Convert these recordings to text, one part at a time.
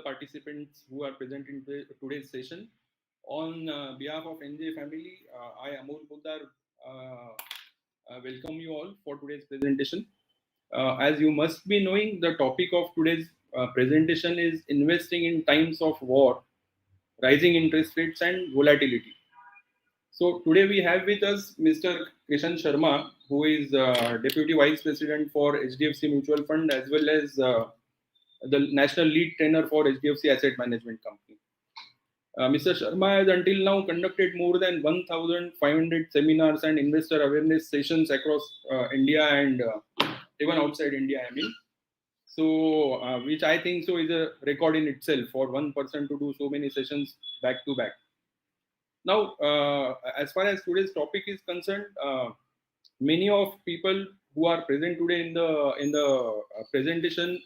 participants who are present in today's session. On behalf of NJ family, I, Amol Poddar, welcome you all for today's presentation. As you must be knowing, the topic of today's presentation is investing in times of war, rising interest rates, and volatility. So today we have with us Mr. KRISHAN Sharma, who is Deputy Vice President for HDFC Mutual Fund as well as the National Lead Trainer for HDFC Asset Management Company. Mr. Sharma has until now conducted more than 1,500 seminars and investor awareness sessions across India and even outside India, I mean. So, which I think so is a record in itself for one person to do so many sessions back to back. Now, as far as today's topic is concerned, many of people who are present today in the presentation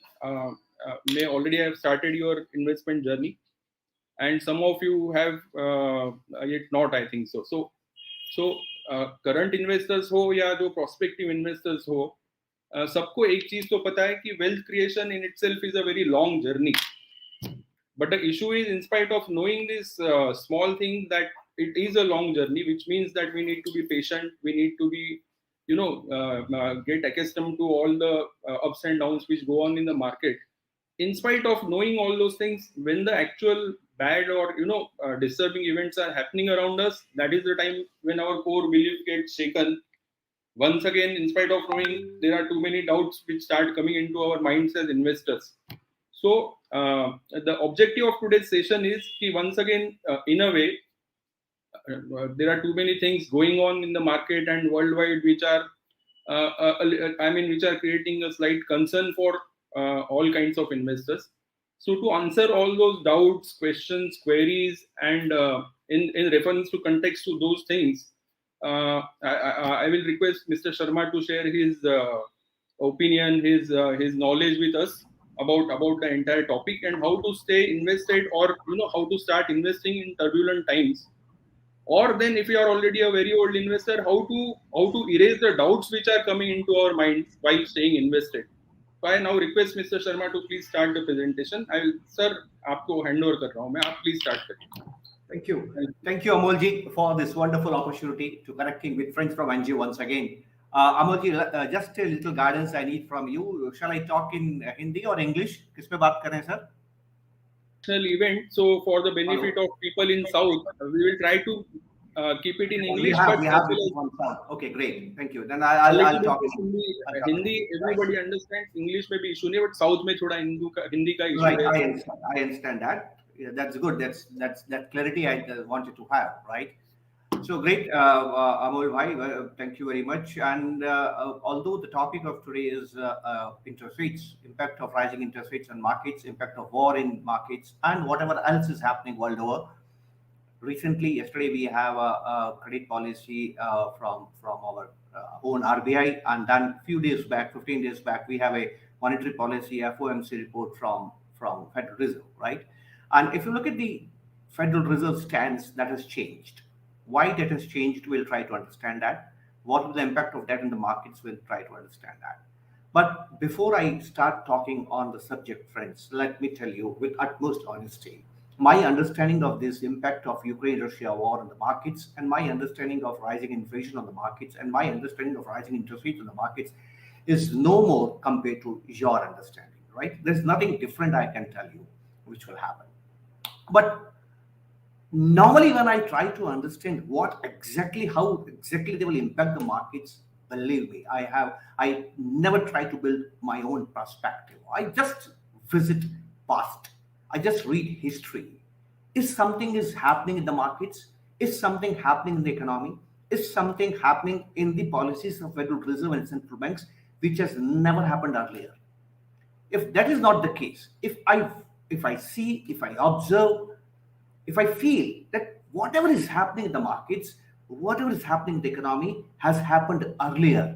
may already have started your investment journey, and some of you have yet not, I think so. So current investors हो या जो prospective investors हो, सबको एक चीज तो पता है कि wealth creation in itself is a very long journey. But the issue is, in spite of knowing this small thing, that it is a long journey, which means that we need to be patient. We need to be, get accustomed to all the ups and downs which go on in the market. In spite of knowing all those things, when the actual bad or disturbing events are happening around us, that is the time when our core belief gets shaken. Once again, in spite of knowing, there are too many doubts which start coming into our minds as investors. So the objective of today's session is कि once again, in a way, there are too many things going on in the market and worldwide which are, which are creating a slight concern for all kinds of investors. So to answer all those doubts, questions, queries, and in reference to context to those things, I will request Mr. Sharma to share his opinion, his knowledge with us about the entire topic and how to stay invested, or how to start investing in turbulent times. Or then, if you are already a very old investor, how to erase the doubts which are coming into our minds while staying invested. So I now request Mr. Sharma to please start the presentation. I will, sir, आपको hand over कर रहा हूँ मैं. आप please start करें. Thank you, Amolji, for this wonderful opportunity to connecting with friends from NG once again. Amolji, just a little guidance I need from you. Shall I talk in Hindi or English? किस पे बात करें, sir? Event. So for the benefit of people in South, we will try to keep it in English. We have one sound. Okay, great. Thank you. Then I'll talk in Hindi. Everybody understands. English में भी issue नहीं, but South में थोड़ा Hindi का issue right, है. I understand that. Yeah, that's good. That's that clarity I wanted to have, right? So great, Amol bhai, thank you very much. And although the topic of today is interest rates, impact of rising interest rates on markets, impact of war in markets, and whatever else is happening world over. Recently, yesterday we have a credit policy from our own RBI, and then few days back, 15 days back, we have a monetary policy FOMC report from Federal Reserve, right? And if you look at the Federal Reserve stance, that has changed. Why that has changed, we'll try to understand that. What is the impact of that in the markets, we'll try to understand that. But before I start talking on the subject, friends, let me tell you with utmost honesty, my understanding of this impact of Ukraine-Russia war on the markets, and my understanding of rising inflation on the markets, and my understanding of rising interest rates on the markets is no more compared to your understanding, right? There's nothing different I can tell you which will happen. But normally when I try to understand how exactly they will impact the markets, believe me, I never try to build my own perspective. I just visit past. I just read history. If something is happening in the markets, is something happening in the economy, is something happening in the policies of Federal Reserve and central banks, which has never happened earlier. If that is not the case, if I see, if I observe, if I feel that whatever is happening in the markets, whatever is happening in the economy has happened earlier,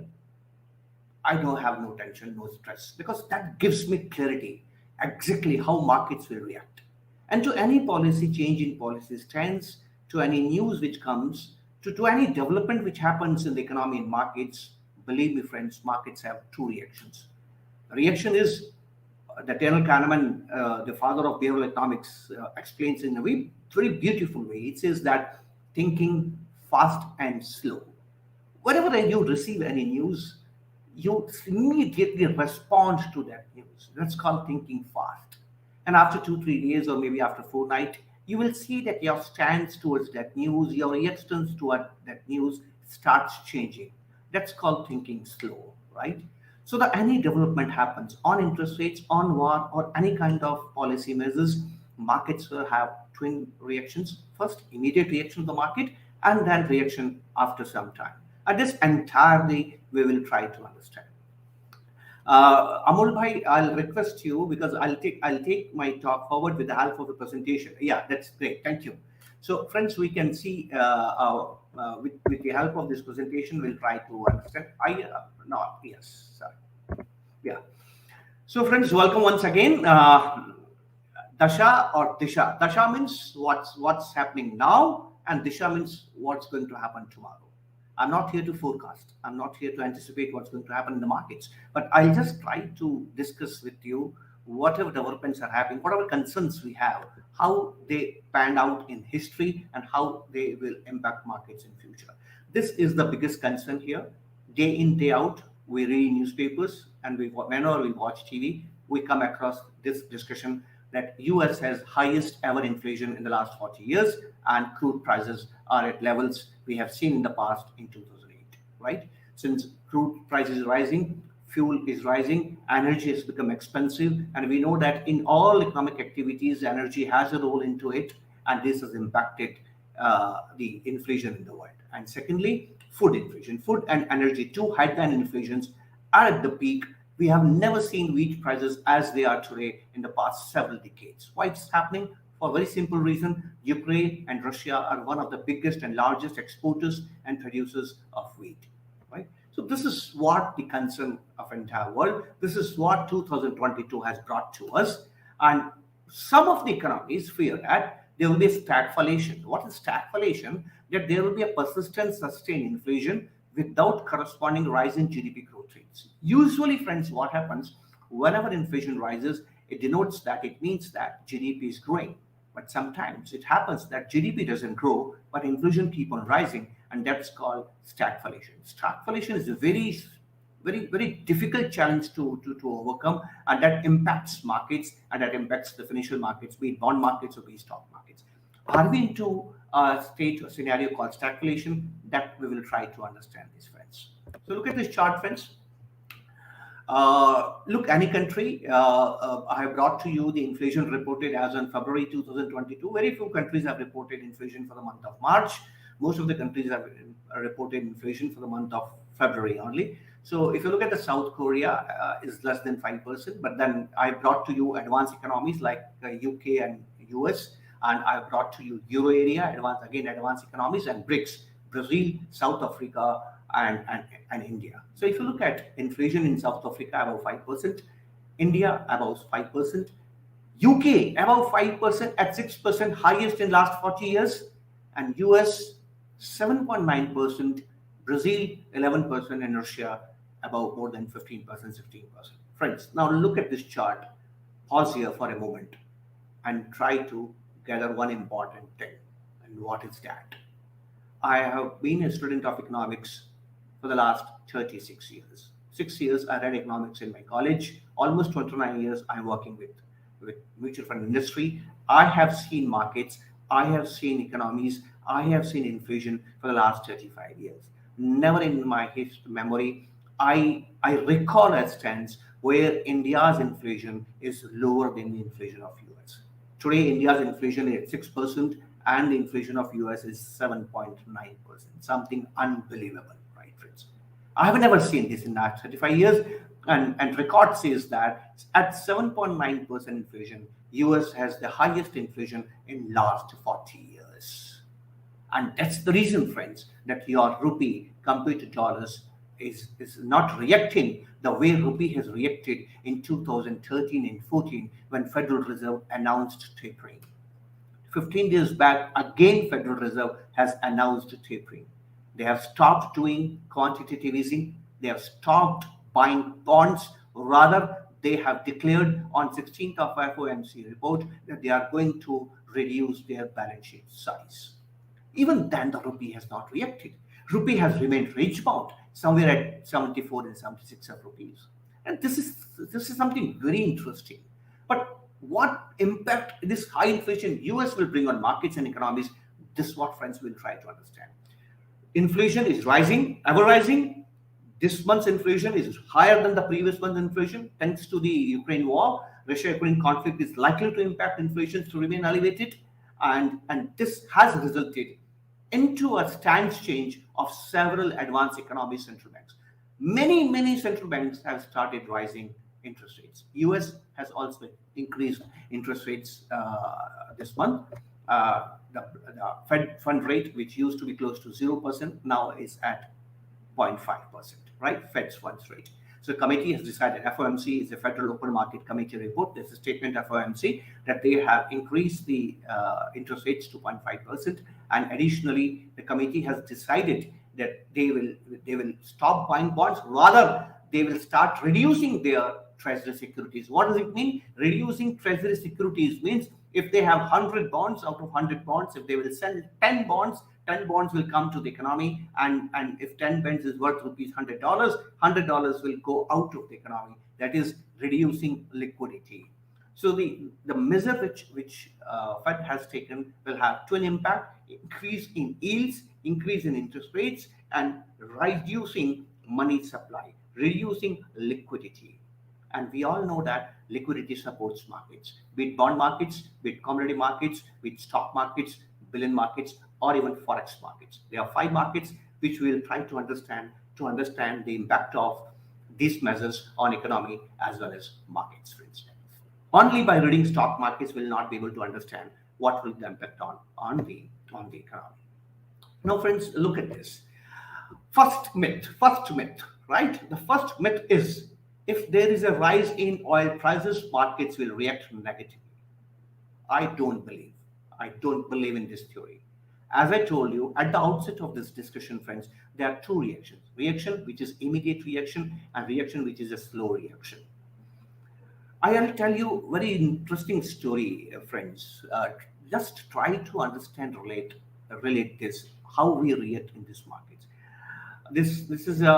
I don't have no tension, no stress, because that gives me clarity exactly how markets will react. And to any policy change in policy stance, to any news which comes, to any development which happens in the economy and markets, believe me, friends, markets have two reactions. The reaction is the Daniel Kahneman, the father of behavioral economics, explains in a very, very beautiful way. It says that thinking fast and slow. Whenever you receive any news, you immediately respond to that news. That's called thinking fast. And after 2, 3 days, or maybe after fortnight, you will see that your stance towards that news, your reactions toward that news starts changing. That's called thinking slow, right? So that any development happens on interest rates, on war, or any kind of policy measures, markets will have twin reactions. First, immediate reaction of the market, and then reaction after some time. And this entirely we will try to understand. Amol bhai, I'll request you because I'll take my talk forward with the help of the presentation. Yeah, that's great. Thank you. So, friends, we can see with the help of this presentation, we'll try to understand. I not yes, sorry. Yeah. So, friends, welcome once again. Dasha or Disha. Dasha means what's happening now, and Disha means what's going to happen tomorrow. I'm not here to forecast. I'm not here to anticipate what's going to happen in the markets. But I'll just try to discuss with you whatever developments are happening, whatever concerns we have, how they panned out in history, and how they will impact markets in future. This is the biggest concern here. Day in, day out, we read newspapers, and whenever we watch TV, we come across this discussion that US has highest ever inflation in the last 40 years, and crude prices are at levels we have seen in the past in 2008, right? Since crude price is rising, fuel is rising, energy has become expensive, and we know that in all economic activities, energy has a role into it, and this has impacted the inflation in the world. And secondly, food inflation. Food and energy, two headline inflations, are at the peak. We have never seen wheat prices as they are today in the past several decades. Why it's happening? For a very simple reason, Ukraine and Russia are one of the biggest and largest exporters and producers of wheat. Right? So this is what the concern of entire world. This is what 2022 has brought to us. And some of the economies fear that there will be a stagflation. What is stagflation? That there will be a persistent, sustained inflation without corresponding rise in GDP growth rates. Usually, friends, what happens whenever inflation rises, it denotes that it means that GDP is growing. But sometimes it happens that GDP doesn't grow, but inflation keep on rising, and that's called stagflation. Stagflation is a very, very, very difficult challenge to overcome, and that impacts markets, and that impacts the financial markets, be it bond markets or be it stock markets. Are we into a state or scenario called stagflation? That we will try to understand this, friends. So look at this chart, friends. Look, any country, I have brought to you the inflation reported as on February 2022. Very few countries have reported inflation for the month of March. Most of the countries have reported inflation for the month of February only. So if you look at the South Korea, is less than 5%. But then I brought to you advanced economies like UK and US. And I brought to you Euro area, advanced economies, and BRICS, Brazil, South Africa, and India. So if you look at inflation in South Africa, about 5%, India, about 5%, UK, about 5% at 6%, highest in last 40 years, and US, 7.9%, Brazil, 11%, and Russia, about more than 15%, 16%. Friends, now look at this chart. Pause here for a moment and try to gather one important thing. And what is that? I have been a student of economics for the last 36 years. 6 years I read economics in my college. Almost 29 years I'm working with mutual fund industry. I have seen markets. I have seen economies. I have seen inflation for the last 35 years. Never in my memory I recall a stance where India's inflation is lower than the inflation of US. Today, India's inflation is at 6%, and the inflation of US is 7.9%. Something unbelievable, right, friends? I have never seen this in the last 35 years, and record says that at 7.9% inflation, US has the highest inflation in last 40 years. And that's the reason, friends, that your rupee compared to dollars is not reacting the way rupee has reacted in 2013 and 14 when Federal Reserve announced tapering. 15 years back, again Federal Reserve has announced tapering. They have stopped doing quantitative easing. They have stopped buying bonds. Rather, they have declared on 16th of FOMC report that they are going to reduce their balance sheet size. Even then, the rupee has not reacted. Rupee has remained range bound, somewhere at 74 and 76 of rupees. And this is something very interesting. But what impact this high inflation US will bring on markets and economies? This is what, friends, will try to understand. Inflation is rising, ever rising. This month's inflation is higher than the previous month's inflation thanks to the Ukraine war. Russia-Ukraine conflict is likely to impact inflation to remain elevated, and this has resulted into a stance change of several advanced economy central banks. Many central banks have started rising interest rates. US has also increased interest rates this month. The Fed fund rate, which used to be close to 0%, now is at 0.5%, right? Fed's funds rate. So the committee has decided, FOMC is a Federal Open Market Committee report. There's a statement of FOMC that they have increased the interest rates to 0.5%. And additionally, the committee has decided that they will stop buying bonds. Rather, they will start reducing their treasury securities. What does it mean? Reducing treasury securities means if they have 100 bonds, out of 100 bonds, if they will sell 10 bonds, 10 bonds will come to the economy, and if 10 bonds is worth rupees $100, $100 will go out of the economy. That is reducing liquidity. So the measure which Fed has taken will have twin impact: increase in yields, increase in interest rates, and reducing money supply, reducing liquidity. And we all know that liquidity supports markets, be it bond markets, be it commodity markets, be it stock markets, billion markets, or even forex markets. There are 5 markets which we will try to understand the impact of these measures on economy as well as markets, for instance. Only by reading stock markets will not be able to understand what will the impact on the economy. Now, friends, look at this. First myth, right? The first myth is, if there is a rise in oil prices, markets will react negatively. I don't believe in this theory. As I told you at the outset of this discussion, friends, there are 2 reactions. Reaction, which is immediate reaction, and reaction, which is a slow reaction. I'll tell you a very interesting story, friends. Just try to understand, relate this, how we react in these markets. This is a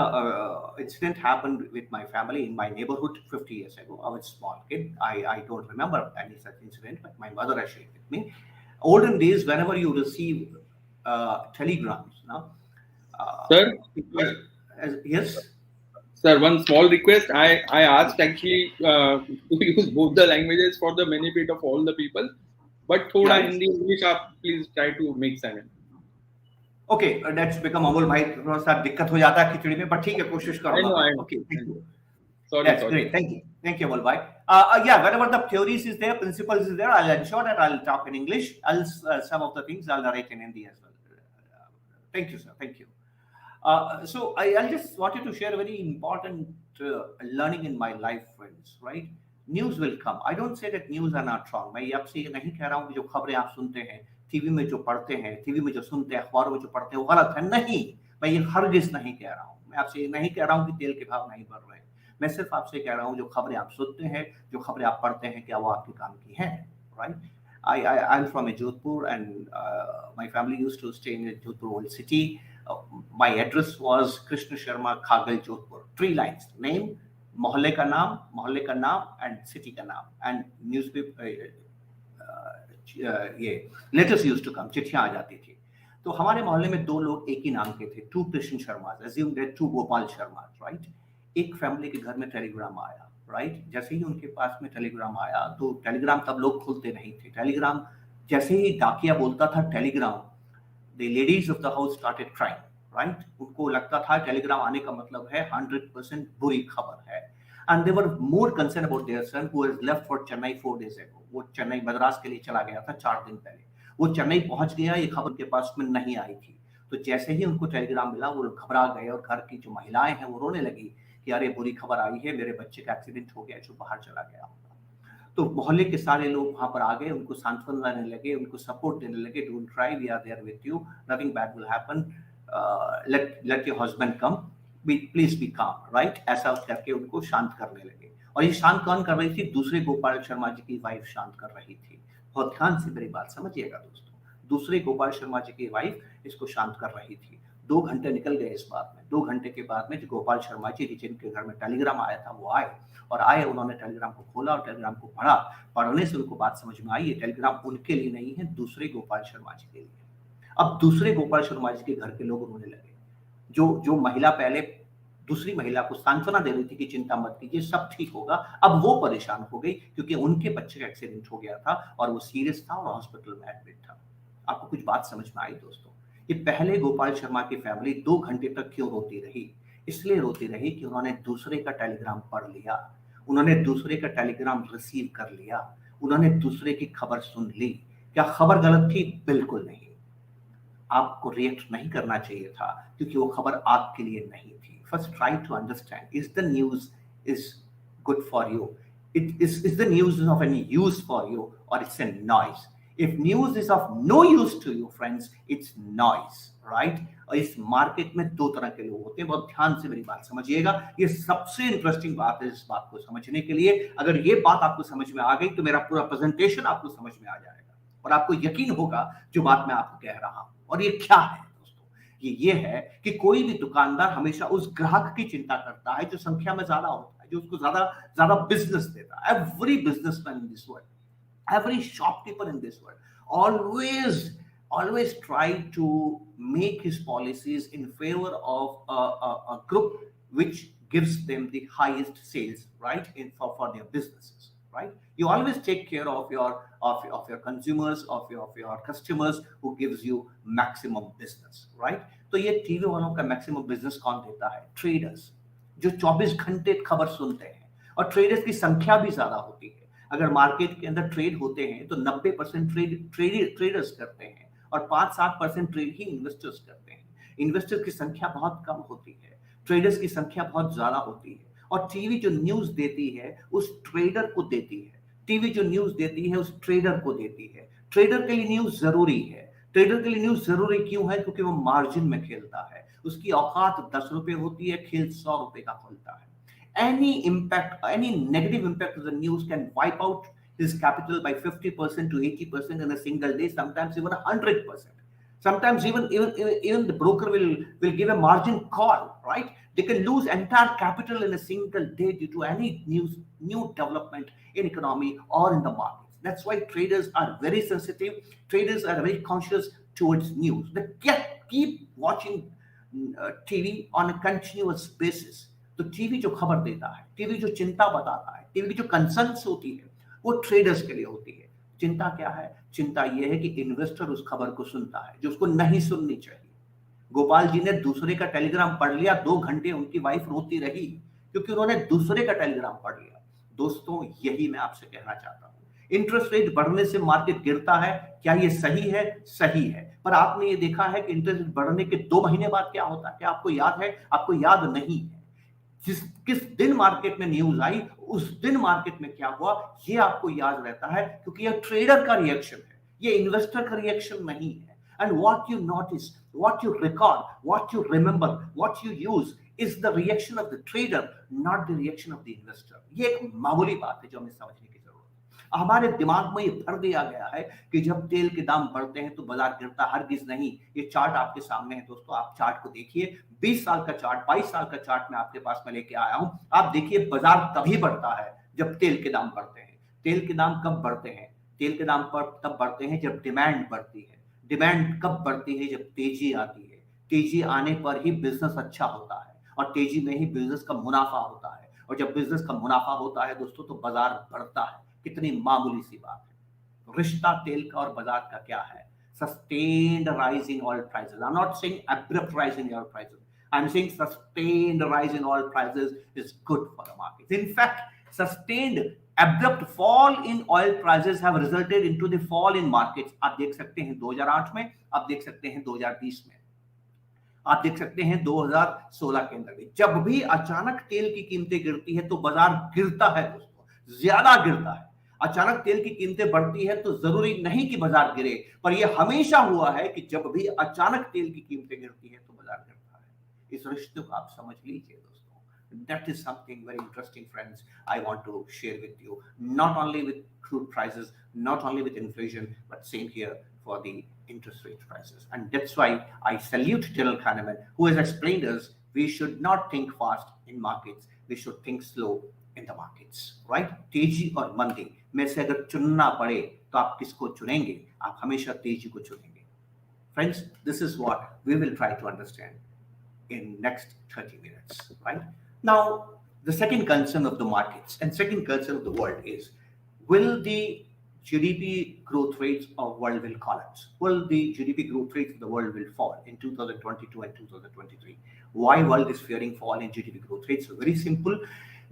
incident happened with my family in my neighborhood 50 years ago. I was a small kid. I don't remember any such incident, but my mother has shared with me. Olden days, whenever you receive telegrams, now, Sir, yes. sir, one small request. I asked actually to use both the languages for the benefit of all the people, but थोड़ा Yeah. Hindi English आप please try to make sense. Okay, let's become Amol भाई, थोड़ा सा दिक्कत हो जाता है खिचड़ी में, पर ठीक है, कोशिश I करूंगा know, मैं. I know. Okay, thank you. Sorry, That's sorry. great. Thank you, Amol bhai. Yeah, whenever the theories is there, principles is there, I'll ensure that I'll talk in English. Some of the things I'll narrate in Hindi as well. Thank you, sir. Thank you. So I'll just wanted to share a very important learning in my life, friends. Right? News will come. I don't say that news are not wrong. मैं आपसे ये नहीं कह रहा हूँ कि जो खबरें आप सुनते हैं, टीवी में जो पढ़ते हैं, टीवी में जो सुनते हैं, अखबारों में जो पढ़ते हैं, वो गलत है. नहीं, मैं ये हरगिज नहीं कह रहा हूँ. मैं आपसे ये नहीं कह रहा हूँ कि तेल के भाव नहीं बढ़ रहे हैं. मैं सिर्फ आपसे कह रहा हूँ जो खबरें आप सुनते हैं, जो खबरें आप पढ़ते हैं, क्या वो आपके काम की हैं, right? I'm from a Jodhpur, and my family used to stay in a Jodhpur old city. My address was Krishna Sharma, Khagal, Jodhpur. 3 lines: name, mohalle ka naam, and city ka naam. And newspaper, ये letters used to come, चिट्ठियां आ जाती थी. तो हमारे मोहल्ले में 2 लोग एक ही नाम के थे, 2 Krishna Sharma, assume that 2 Gopal Sharma, right? एक फैमिली के घर में टेलीग्राम आया, राइट? जैसे ही उनके पास में टेलीग्राम आया, तो टेलीग्राम तब लोग खोलते नहीं थे. टेलीग्राम जैसे ही डाकिया बोलता था Telegram, the ladies of the house started crying, right? उनको लगता था टेलीग्राम आने का मतलब है 100% बुरी खबर है. And they were more concern about their son who has left for Chennai 4 days ago. वो चेन्नई मद्रास के लिए चला गया था 4 दिन पहले. वो चेन्नई पहुंच गया, ये खबर के पास में नहीं आई थी. तो जैसे ही उनको टेलीग्राम मिला, वो घबरा गए और घर की जो महिलाएं हैं वो रोने लगी कि अरे बुरी खबर आई है, मेरे बच्चे का एक्सीडेंट हो गया, जो बाहर चला गया होगा. तो मोहल्ले के सारे लोग वहां पर आ गए, उनको सांत्वना देने लगे, उनको सपोर्ट देने लगे. Don't cry, we are there with you, nothing bad will happen, let your husband come, please be calm, right? ऐसा करके उनको शांत करने लगे. और ये शांत कौन कर रही थी? दूसरे गोपाल शर्मा जी की वाइफ शांत कर रही थी। बहुत ध्यान से मेरी बात समझिएगा दोस्तों, दूसरे गोपाल शर्मा जी की वाइफ इसको शांत कर रही थी। 2 घंटे निकल गए इस बात में। 2 घंटे के बाद में जो गोपाल शर्मा जी जिनके घर में टेलीग्राम आया था वो आए, और आए, उन्होंने टेलीग्राम को खोला और टेलीग्राम को पढ़ा। पढ़ने से उनको बात समझ में आई, ये टेलीग्राम उनके लिए नहीं है, दूसरे गोपाल शर्मा जी के लिए। अब दूसरे गोपाल शर्मा जी के घर के लोग रोने लगे। जो जो महिला पहले दूसरी महिला को सांत्वना दे रही थी कि चिंता मत कीजिए, सब ठीक होगा, अब वो परेशान हो गई क्योंकि उनके बच्चे का एक्सीडेंट हो गया था और वो सीरियस था और हॉस्पिटल में एडमिट था। आपको कुछ बात समझ में आई दोस्तों? ये पहले गोपाल शर्मा की फैमिली 2 घंटे तक क्यों रोती रही? इसलिए रोती रही कि उन्होंने दूसरे का टेलीग्राम पढ़ लिया, उन्होंने दूसरे का टेलीग्राम रिसीव कर लिया, उन्होंने दूसरे की खबर सुन ली। क्या खबर गलत थी? बिल्कुल नहीं। आपको रिएक्ट नहीं करना चाहिए था क्योंकि वो खबर आपके लिए नहीं थी। First try to understand, is the news is good for you, is the news of any use for you, or it's a noise? If news is of no use to you friends, it's noise, right? और इस market में 2 तरह के लोग होते हैं, बहुत ध्यान से मेरी बात समझिएगा। ये सबसे इंटरेस्टिंग बात है इस बात को समझने के लिए। अगर ये बात आपको समझ में आ गई तो मेरा पूरा प्रेजेंटेशन आपको समझ में आ जाएगा और आपको यकीन होगा जो बात मैं आपको कह रहा हूं। और ये क्या है दोस्तों? ये है कि कोई भी दुकानदार हमेशा उस ग्राहक की चिंता करता है जो संख्या में ज्यादा होता है, जो उसको ज्यादा ज्यादा बिजनेस देता है। Every businessman in this world, every shopkeeper in this world always try to make his policies in favor of a group which gives them the highest sales, right, for their businesses, right? You always take care of your consumers, of your customers, who gives you maximum business, right? तो ये TV वालों का maximum business कौन देता है? Traders, जो 24 घंटे खबर सुनते हैं। और ट्रेडर्स की संख्या भी ज्यादा होती है। अगर मार्केट के अंदर ट्रेड होते हैं तो 90% ट्रेडर्स करते हैं और 5-7% ट्रेड ही इन्वेस्टर्स करते हैं। इन्वेस्टर्स की संख्या बहुत कम होती है, ट्रेडर्स की संख्या बहुत ज्यादा होती है। और टीवी जो न्यूज देती है उस ट्रेडर को देती है, टीवी जो न्यूज देती है उस ट्रेडर को देती है। ट्रेडर के लिए न्यूज जरूरी है। ट्रेडर के लिए न्यूज जरूरी क्यों है? क्योंकि वो मार्जिन में खेलता है, उसकी औकात 10 रुपए होती है, खेल 100 रुपए का खुलता है। Any impact, any negative impact of the news can wipe out his capital by 50% to 80% in a single day, sometimes even 100%. Sometimes even the broker will give a margin call, right? They can lose entire capital in a single day due to any new development in economy or in the markets. That's why traders are very sensitive. Traders are very conscious towards news. They keep watching TV on a continuous basis. तो TV जो खबर देता है, TV जो चिंता बताता है, TV की जो कंसर्न्स होती है वो ट्रेडर्स के लिए होती है। चिंता क्या है? चिंता ये है कि इन्वेस्टर उस खबर को सुनता है जो उसको नहीं सुननी चाहिए। गोपाल जी ने दूसरे का टेलीग्राम पढ़ लिया, 2 घंटे उनकी वाइफ रोती रही क्योंकि उन्होंने दूसरे का टेलीग्राम पढ़ लिया। दोस्तों, यही मैं आपसे कहना चाहता हूं। इंटरेस्ट रेट बढ़ने से मार्केट गिरता है, क्या ये सही है? सही है। पर आपने ये देखा है कि इंटरेस्ट रेट बढ़ने के 2 महीने बाद क्या होता है? क्या आपको याद है? आपको याद नहीं है। किस दिन मार्केट में न्यूज आई, उस दिन मार्केट में क्या हुआ, ये आपको याद रहता है क्योंकि ये ट्रेडर का रिएक्शन है, ये इन्वेस्टर का रिएक्शन नहीं है। And what you notice, what you record, what you remember, what you use is the reaction of the trader, not the reaction of the investor. ये एक मामूली बात है जो हमें समझने की जरूरत है। हमारे दिमाग में ये भर दिया गया है कि जब तेल के दाम बढ़ते हैं तो बाजार गिरता, हरगिज नहीं। ये चार्ट आपके सामने है दोस्तों, आप चार्ट को देखिए। 20 साल का चार्ट, 22 साल का चार्ट मैं आपके पास में लेके आया हूं। आप देखिए, बाजार तभी बढ़ता है जब तेल के दाम बढ़ते हैं। तेल के दाम कब बढ़ते हैं? तेल के दाम पर तब बढ़ते हैं जब डिमांड बढ़ती है। डिमांड कब बढ़ती है? जब तेजी आती है। तेजी आने पर ही बिजनेस अच्छा होता है और तेजी में ही बिजनेस का मुनाफा होता है। और जब बिजनेस का मुनाफा होता है दोस्तों तो बाजार बढ़ता है। कितनी मामूली सी बात है। रिश्ता तेल का और बाजार का क्या है? Sustained rise in oil prices. I'm not saying abrupt rise in oil prices. I'm saying sustained rise in oil prices is good for the markets. In fact, sustained abrupt fall in oil prices have resulted into the fall in markets. आप देख सकते हैं 2008 में, आप देख सकते हैं 2020 में, आप देख सकते हैं 2016 के अंदर भी। जब भी अचानक तेल की कीमतें गिरती है तो बाजार गिरता है दोस्तों, ज्यादा गिरता है। अचानक तेल की कीमतें बढ़ती है तो जरूरी नहीं कि बाजार गिरे, पर यह हमेशा हुआ है कि जब भी अचानक तेल की कीमतें गिरती है तो बाजार गिरता है। इस रिश्ते को आप समझ लीजिए दोस्तों। That is something very interesting, friends. I want to share with you, not only with crude prices, not only with inflation, but same here for the interest rate prices. And that's why I salute General Kahneman, who has explained us we should not think fast in markets, we should think slow in the markets, right? तेजी और मंदी में से अगर चुनना पड़े तो आप किसको चुनेंगे? आप हमेशा तेजी को चुनेंगे. Friends, this is what we will try to understand in next 30 minutes, right? Now, the second concern of the markets and second concern of the world is, will the GDP growth rates of world will collapse? Will the GDP growth rates of the world will fall in 2022 and 2023? Why world is fearing fall in GDP growth rates? So very simple.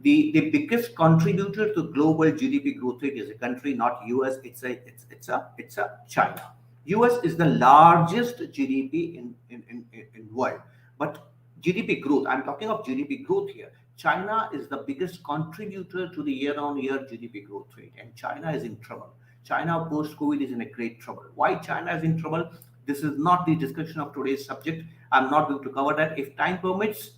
The biggest contributor to global GDP growth rate is a country, not US. It's a China. US is the largest GDP in world, but GDP growth, I'm talking of GDP growth here. China is the biggest contributor to the year-on-year GDP growth rate, and China is in trouble. China post-COVID is in a great trouble. Why China is in trouble? This is not the discussion of today's subject. I'm not going to cover that. If time permits,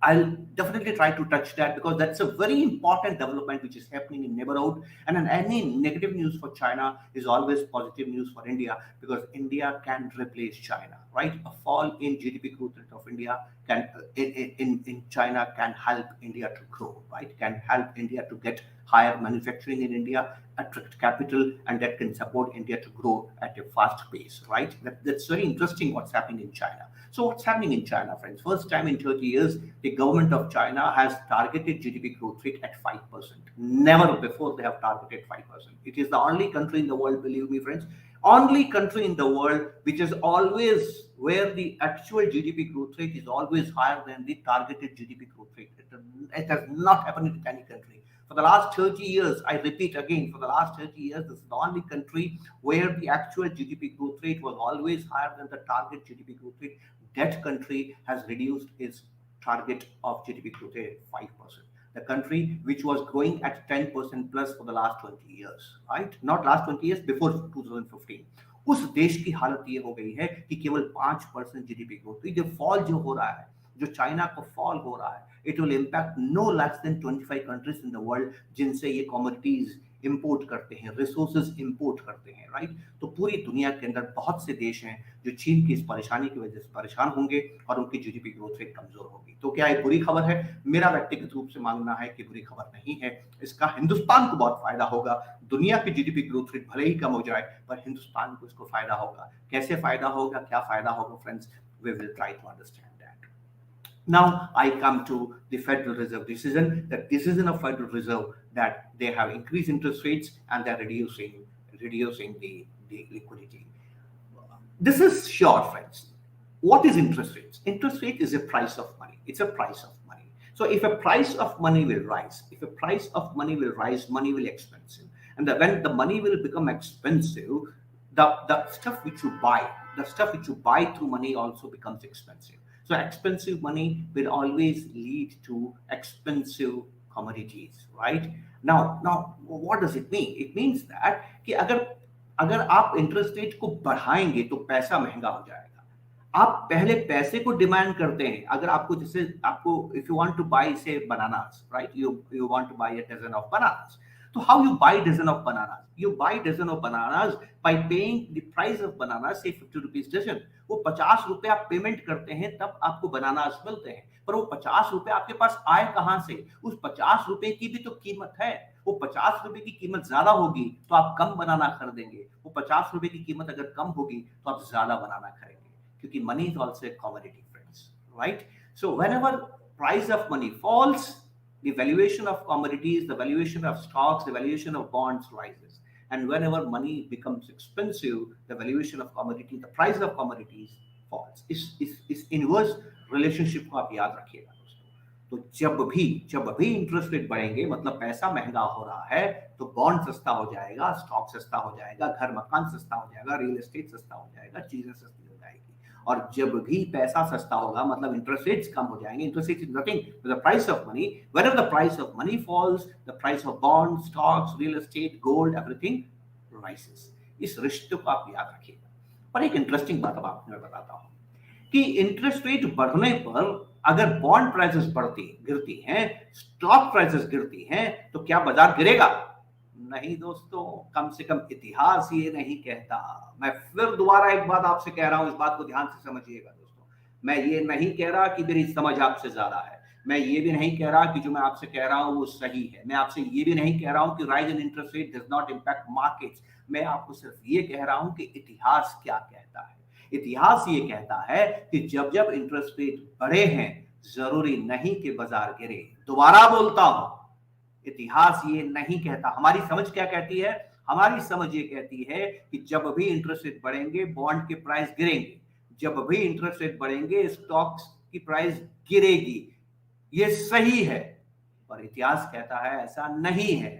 I'll definitely try to touch that, because that's a very important development which is happening in neighborhood. And then any negative news for China is always positive news for India, because India can replace China, right? A fall in GDP growth rate of India can in China can help India to grow, right? Can help India to get higher manufacturing in India, attract capital, and that can support India to grow at a fast pace, right? That's very interesting what's happening in China. So what's happening in China, friends? First time in 30 years, the government of China has targeted GDP growth rate at 5%. Never before they have targeted 5%. It is the only country in the world, believe me, friends, only country in the world which is always where the actual GDP growth rate is always higher than the targeted GDP growth rate. It has not happened in any country. For the last 30 years, I repeat again, for the last 30 years, this is the only country where the actual GDP growth rate was always higher than the target GDP growth rate. That country has reduced its target of GDP growth rate 5%. The country which was growing at 10% plus for the last 20 years, right? Not last 20 years, before 2015. उस देश की हालत ये हो गई है कि केवल 5% जीडीपी ग्रोथ हुई. जो फॉल जो हो रहा है, जो चाइना को फॉल हो रहा है, it will impact no less than 25 countries in the world जिनसे ये कमोडिटीज इंपोर्ट करते हैं, रिसोर्सेज इंपोर्ट करते हैं, राइट? तो पूरी दुनिया के अंदर बहुत से देश हैं जो चीन की इस परेशानी की वजह से परेशान होंगे और उनकी जीडीपी ग्रोथ रेट कमजोर होगी. तो क्या ये बुरी खबर है? मेरा व्यक्तिगत रूप से मानना है कि बुरी खबर नहीं है. इसका हिंदुस्तान को बहुत फायदा होगा. दुनिया की जीडीपी ग्रोथ रेट भले ही कम हो जाए, पर हिंदुस्तान को इसको फायदा होगा. कैसे फायदा होगा, क्या फायदा होगा, friends, we will try to understand. Now I come to the Federal Reserve decision. The decision of Federal Reserve that they have increased interest rates and they're reducing the liquidity. This is short, friends. What is interest rates? Interest rate is a price of money. It's a price of money. So if a price of money will rise, money will expensive. And when the money will become expensive, the stuff which you buy through money also becomes expensive. So expensive money will always lead to expensive commodities, right? Now, what does it mean? It means that कि अगर आप interest rate को बढ़ाएंगे तो पैसा महंगा हो जाएगा. आप पहले पैसे को डिमांड करते हैं. अगर आपको जैसे आपको if you want to buy say bananas, right, you want to buy a dozen of bananas. So how you buy dozen of bananas? You buy dozen of bananas by paying the price of bananas, say 50 rupees dozen. वो 50 रुपए आप payment करते हैं तब आपको bananas मिलते हैं. पर वो 50 रुपए आपके पास आए कहां से? उस 50 रुपए की भी तो कीमत है. वो 50 रुपए की कीमत ज्यादा होगी तो आप कम बनाना खरीदेंगे. वो 50 रुपए की कीमत अगर कम होगी तो आप ज्यादा बनाना खरीदेंगे, क्योंकि money is also a commodity, friends, right? So whenever price of money falls, the valuation of commodities, the valuation of stocks, the valuation of bonds rises. And whenever money becomes expensive, the valuation of commodity, the price of commodities falls. इस inverse relationship को आप याद रखिएगा दोस्तों. तो जब भी interest rate बढ़ेंगे, मतलब पैसा महंगा हो रहा है, तो बॉन्ड सस्ता हो जाएगा, स्टॉक सस्ता हो जाएगा, घर मकान सस्ता हो जाएगा, रियल एस्टेट सस्ता हो जाएगा, चीजें सस्ती हो जाएगी. और जब भी पैसा सस्ता होगा, मतलब इंटरेस्ट रेट्स कम हो जाएंगे. Interest rate is nothing but the price of money. Whenever the price of money falls, the price of bond, stocks, real estate, gold, everything rises. इस रिश्ते को आप याद रखिएगा. पर एक इंटरेस्टिंग बात अब आपको मैं बताता हूं. कि इंटरेस्ट रेट बढ़ने पर अगर बॉन्ड प्राइसेस गिरती हैं, स्टॉक प्राइसेस गिरती हैं, तो क्या बाजार गिरेगा? नहीं दोस्तों, कम से कम इतिहास ये नहीं कहता। मैं फिर दोबारा एक बात आपसे कह रहा हूं, इस बात को ध्यान से समझिएगा दोस्तों। मैं ये नहीं कह रहा कि मेरी समझ आपसे ज्यादा है, मैं ये भी नहीं कह रहा कि जो मैं आपसे कह रहा हूं वो सही है, मैं आपसे ये भी नहीं कह रहा हूं कि rise in interest rate does not impact markets. मैं आपको सिर्फ ये कह रहा हूं कि इतिहास क्या कहता है। इतिहास ये कहता है कि जब जब इंटरेस्ट रेट बढ़े हैं, जरूरी नहीं कि बाजार गिरे। दोबारा बोलता हूं, इतिहास ये नहीं कहता। हमारी समझ क्या कहती है? हमारी समझ ये कहती है कि जब भी इंटरेस्ट रेट बढ़ेंगे, बॉन्ड के प्राइस गिरेंगे, जब भी इंटरेस्ट रेट बढ़ेंगे, स्टॉक्स की प्राइस गिरेगी। ये सही है, पर इतिहास कहता है ऐसा नहीं है।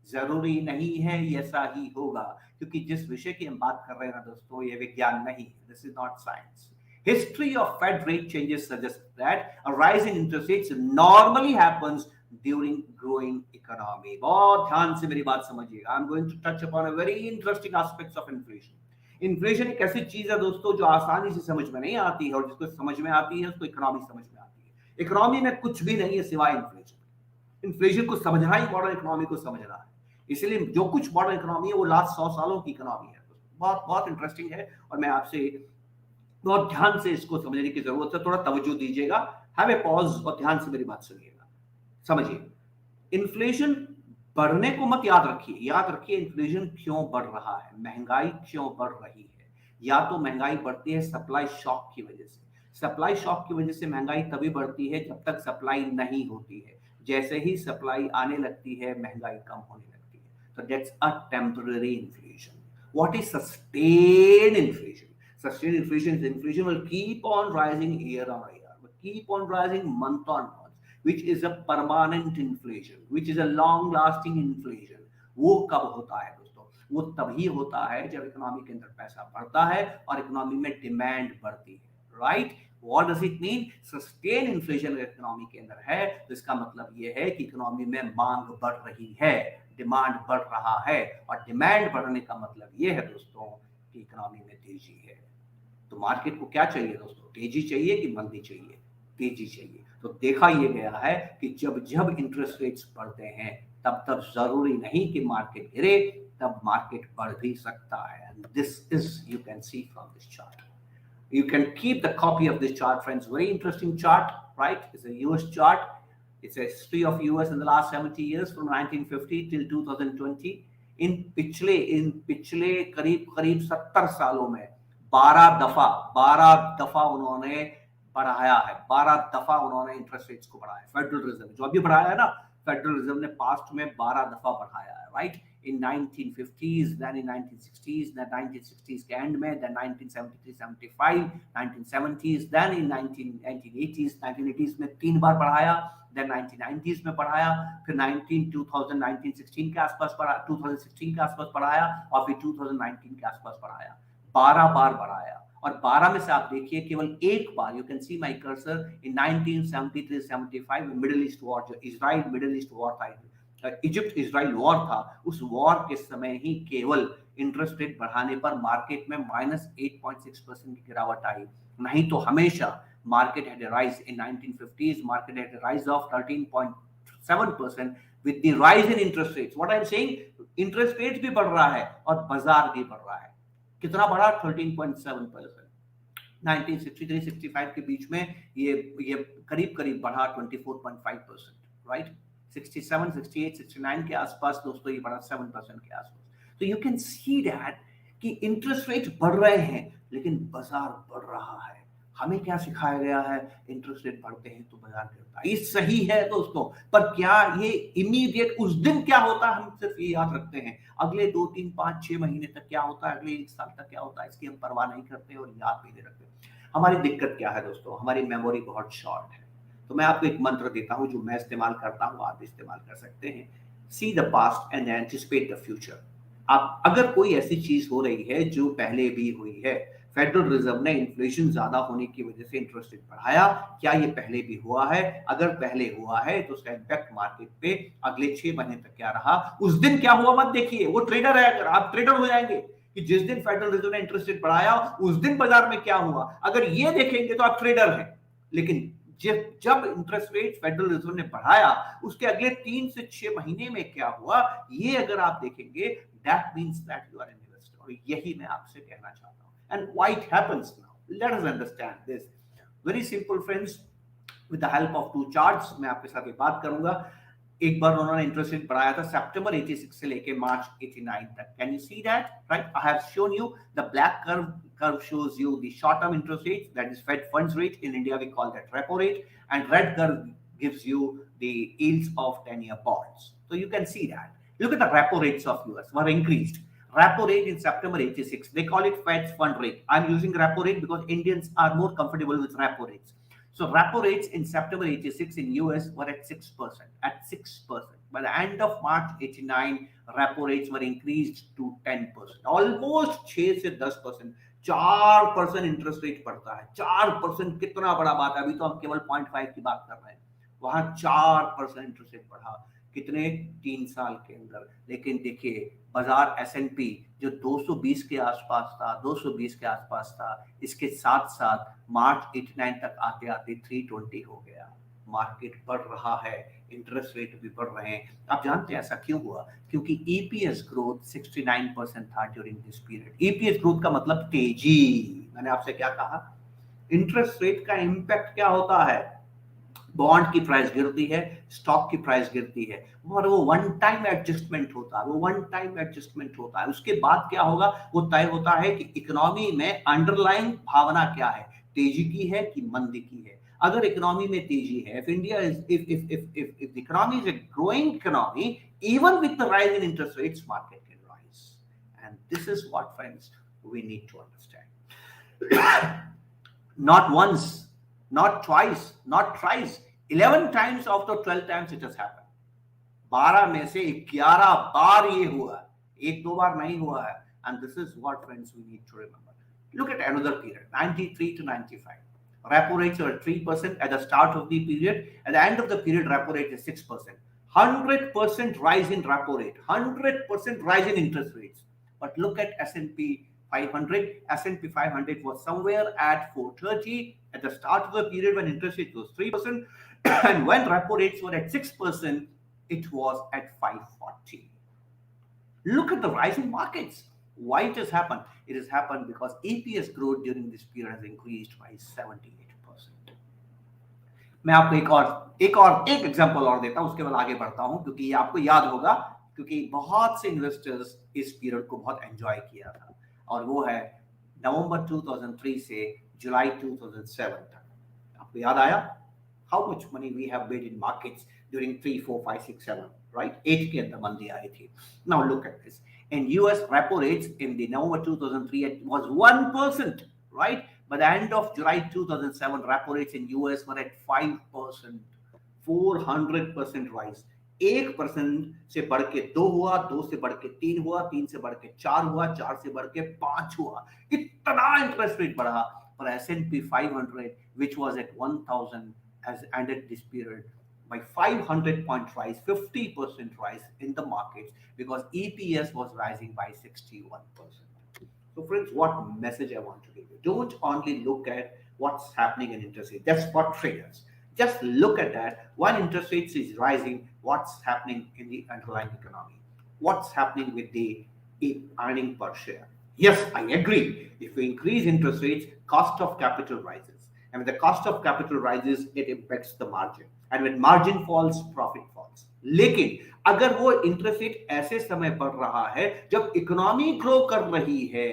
जरूरी नहीं है ऐसा ही होगा, क्योंकि जिस विषय की हम बात कर रहे हैं ना दोस्तों, ये विज्ञान नहीं है। This is not science. History of Fed rate changes suggests that a rise in interest rates normally happens during growing economy. बहुत ध्यान से मेरी बात समझिएगा। I'm going to touch upon a very interesting aspects of inflation. Inflation एक ऐसी चीज है दोस्तों जो आसानी से समझ में नहीं आती है, और जिसको समझ में आती है उसको इकोनॉमी समझ में आती है। इकोनॉमी में कुछ भी नहीं है सिवाय इन्फ्लेशन। इन्फ्लेशन को समझना ही मॉडर्न इकोनॉमी को समझना है। इसलिए जो कुछ मॉडर्न इकोनॉमी है वो लास्ट 100 सालों की इकोनॉमी है। बहुत बहुत इंटरेस्टिंग है, और मैं आपसे बहुत ध्यान से इसको समझने की जरूरत है। थोड़ा तवज्जो दीजिएगा, हैव ए पॉज और ध्यान से मेरी बात सुनिएगा, समझिए। इन्फ्लेशन बढ़ने को मत याद रखिए, याद रखिए इन्फ्लेशन क्यों बढ़ रहा है, महंगाई क्यों बढ़ रही है। या तो महंगाई बढ़ती है सप्लाई शॉक की वजह से। सप्लाई शॉक की वजह से महंगाई तभी बढ़ती है जब तक सप्लाई नहीं होती है। जैसे ही सप्लाई आने लगती है, महंगाई कम होने लगती है। तो that's a temporary inflation. What is sustained inflation? Sustained inflation is inflation will keep on rising year on year, will keep on rising month on month, which is a permanent inflation, which is a long lasting inflation. वो कब होता है दोस्तों? वो तभी होता है जब इकोनॉमी के अंदर पैसा बढ़ता है और इकोनॉमी में डिमांड बढ़ती है, right? What does it mean? Sustained inflation अगर इकोनॉमी के अंदर है तो इसका मतलब ये है कि इकोनॉमी में मांग बढ़ रही है, डिमांड बढ़ रहा है, और डिमांड बढ़ने का मतलब ये है दोस्तों कि इकोनॉमी में तेजी है। तो मार्केट को क्या चाहिए दोस्तों? तेजी चाहिए कि मंदी चाहिए? तेजी चाहिए। तो देखा यह गया है कि जब जब इंटरेस्ट रेट्स बढ़ते हैं, तब तब जरूरी नहीं कि मार्केट गिरे, तब मार्केट बढ़ भी सकता है। This is you can C from this chart. You can keep the copy of this chart, friends. Very interesting chart, right? It's a US chart. It's a history of US in the last 70 years from 1950 till 2020. इन पिछले करीब 70 सालों में 12 दफा उन्होंने बढ़ाया है। 12 दफा उन्होंने इंटरेस्ट रेट्स को बढ़ाया। फेडरल रिजर्व जो अभी बढ़ाया है ना, फेडरल रिजर्व ने पास्ट में 12 दफा बढ़ाया है, right? in 1950s, then in 1960s, then 1960s के एंड में, then 1973-75, 1970s, then in 1980s, 1980s में 3 बार बढ़ाया, then 1990s में बढ़ाया, फिर 2016 के आसपास बढ़ाया, 2016 के आसपास बढ़ाया, और फिर 2019 के आसपास बढ़ाया। 12 बार बढ़ाया, और 12 में से आप देखिए केवल एक बार, you can see my cursor, in 1973-75 Middle East war, जो इजराइल मिडिल ईस्ट वॉर था, इजिप्ट इजराइल वॉर था, उस वॉर के समय ही केवल इंटरेस्ट रेट बढ़ाने पर मार्केट में -8.6% की गिरावट आई। नहीं तो हमेशा market had rise. In 1950s market had rise of 13.7% with the rise in interest rates. What I am saying, interest rate भी बढ़ रहा है और बाजार भी बढ़ रहा है। कितना बढ़ा? 13.7%। 1963-65 के बीच में ये करीब बढ़ा 24.5%, राइट? 67, 68, 69 के आसपास दोस्तों ये बढ़ा 7% के आसपास। तो यू कैन सी दैट कि इंटरेस्ट रेट बढ़ रहे हैं लेकिन बाजार बढ़ रहा है। हमें क्या सिखाया गया है? इंटरेस्ट रेट बढ़ते हैं तो बाजार गिरता है। ये सही है दोस्तों, पर क्या ये इमीडिएट उस दिन क्या होता है हम सिर्फ ये याद रखते हैं। अगले 2, 3, 5, 6 महीने तक क्या होता है, अगले 1 साल तक क्या होता है, इसकी हम परवाह नहीं करते और याद भी नहीं रखते। हमारी दिक्कत क्या है दोस्तों? हमारी मेमोरी बहुत शॉर्ट है। तो मैं आपको एक मंत्र देता हूं जो मैं इस्तेमाल करता हूं, आप भी इस्तेमाल कर सकते हैं। See the past and anticipate the future. आप अगर कोई ऐसी चीज हो रही है जो पहले भी हुई है, फेडरल रिजर्व ने इन्फ्लेशन ज्यादा होने की वजह से इंटरेस्ट रेट बढ़ाया, क्या ये पहले भी हुआ है? अगर पहले हुआ है तो उसका इम्पैक्ट मार्केट पे अगले 6 महीने तक क्या रहा, उस दिन क्या हुआ मत देखिए। वो ट्रेडर है, अगर आप ट्रेडर हो जाएंगे कि जिस दिन फेडरल रिजर्व ने इंटरेस्ट रेट बढ़ाया उस दिन बाजार में क्या हुआ। अगर ये देखेंगे तो आप ट्रेडर हैं। लेकिन जब इंटरेस्ट रेट फेडरल रिजर्व ने बढ़ाया उसके अगले 3 से 6 महीने में क्या हुआ, ये अगर आप देखेंगे, that means that you are an investor. और यही मैं आपसे कहना चाहता हूं। And why it happens now, let us understand this very simple friends. With the help of 2 charts मैं आपके साथ ये बात करूंगा। एक बार उन्होंने इंटरेस्ट रेट बढ़ाया था सितंबर 86 से लेके मार्च 89 तक। Can you see that, right? I have shown you the black curve shows you the short term interest rate, that is Fed funds rate. In India we call that repo rate, and red curve gives you the yields of 10-year bonds. So you can see that look at the repo rates of US were increased. Repo rate in September 86, they call it Fed fund rate. I'm using repo rate because Indians are more comfortable with repo rates. So repo rates in September 86 in US were at 6%. At 6%. By the end of March 89, repo rates were increased to 10%. Almost 6 से 10%. 4% interest rate बढ़ता है। 4% कितना बड़ा बात है। अभी तो हम केवल 0.5 की बात कर रहे हैं, वहां 4% इंटरेस्ट रेट बढ़ा। कितने? 3 साल के अंदर। लेकिन देखिए बाजार S&P जो 220 के आसपास था, 220 के आसपास था, इसके साथ साथ मार्च 89 तक आते आते 320 हो गया। मार्केट बढ़ रहा है, इंटरेस्ट रेट भी बढ़ रहे हैं। आप जानते हैं ऐसा क्यों हुआ? क्योंकि ईपीएस ग्रोथ 69% था during this period. EPS growth का मतलब तेजी। मैंने आपसे क्या कहा? इंटरेस्ट रेट का इंपैक्ट क्या होता है? बॉन्ड की प्राइस गिरती है, स्टॉक की प्राइस गिरती है, और वो वन टाइम एडजस्टमेंट होता है। वो वन टाइम एडजस्टमेंट होता है। उसके बाद क्या होगा, वो तय होता है कि इकोनॉमी में अंडरलाइन भावना क्या है, तेजी की है कि मंदी की है। अगर इकोनॉमी में तेजी है, if India is if the economy is a growing economy, even with the rise in interest rates, market can rise. And this is what, friends, we need to understand. Not once, not twice, not thrice, 11 times out of 12 times it has happened. 12 में से 11 बार ये हुआ, एक दो बार नहीं हुआ है। And this is what, friends, we need to remember. Look at another period, 93 to 95. Repo rates were at 3% at the start of the period. At the end of the period, repo rate is 6%. 100% rise in repo rate, 100% rise in interest rates. But look at S&P 500. S&P 500 was somewhere at 430 at the start of the period when interest rate was 3%, and when repo rates were at 6%, it was at 540. Look at the rise in markets. Why it has happened? It has happened because EPS growth during this period has increased by 78%. मैं आपको एक example और देता हूं, उसके बाद आगे बढ़ता हूं, क्योंकि ये आपको याद होगा, क्योंकि बहुत से इन्वेस्टर्स इस पीरियड को बहुत एंजॉय किया था, और वो है नवंबर 2003 से जुलाई 2007 तक। आपको याद आया how much money we have made in markets during 3, 4, 5, 6, 7, right? 8 के अंदर मंदी आई थी। Now look at this. In US, repo rates in the November 2003 it was 1%, right? By the end of July 2007, repo rates in US were at 5%, 400% rise. 1% से बढ़ के 2 हुआ, 2 से बढ़ के 3 हुआ, 3 से बढ़ के 4 हुआ, 4 से बढ़ के 5 हुआ। इतना इंटरेस्ट रेट बढ़ा। पर S&P 500, which was at 1000, has ended this period by 500 point rise, 50% rise in the markets, because EPS was rising by 61%. So friends, what message I want to give you? Don't only look at what's happening in interest rate. That's for traders. Just look at that. When interest rates is rising, what's happening in the underlying economy? What's happening with the earning per share? Yes, I agree. If we increase interest rates, cost of capital rises. And when the cost of capital rises, it impacts the margin. And when margin falls, profit falls. लेकिन अगर वो interest rate ऐसे समय बढ़ रहा है जब economy grow कर रही है,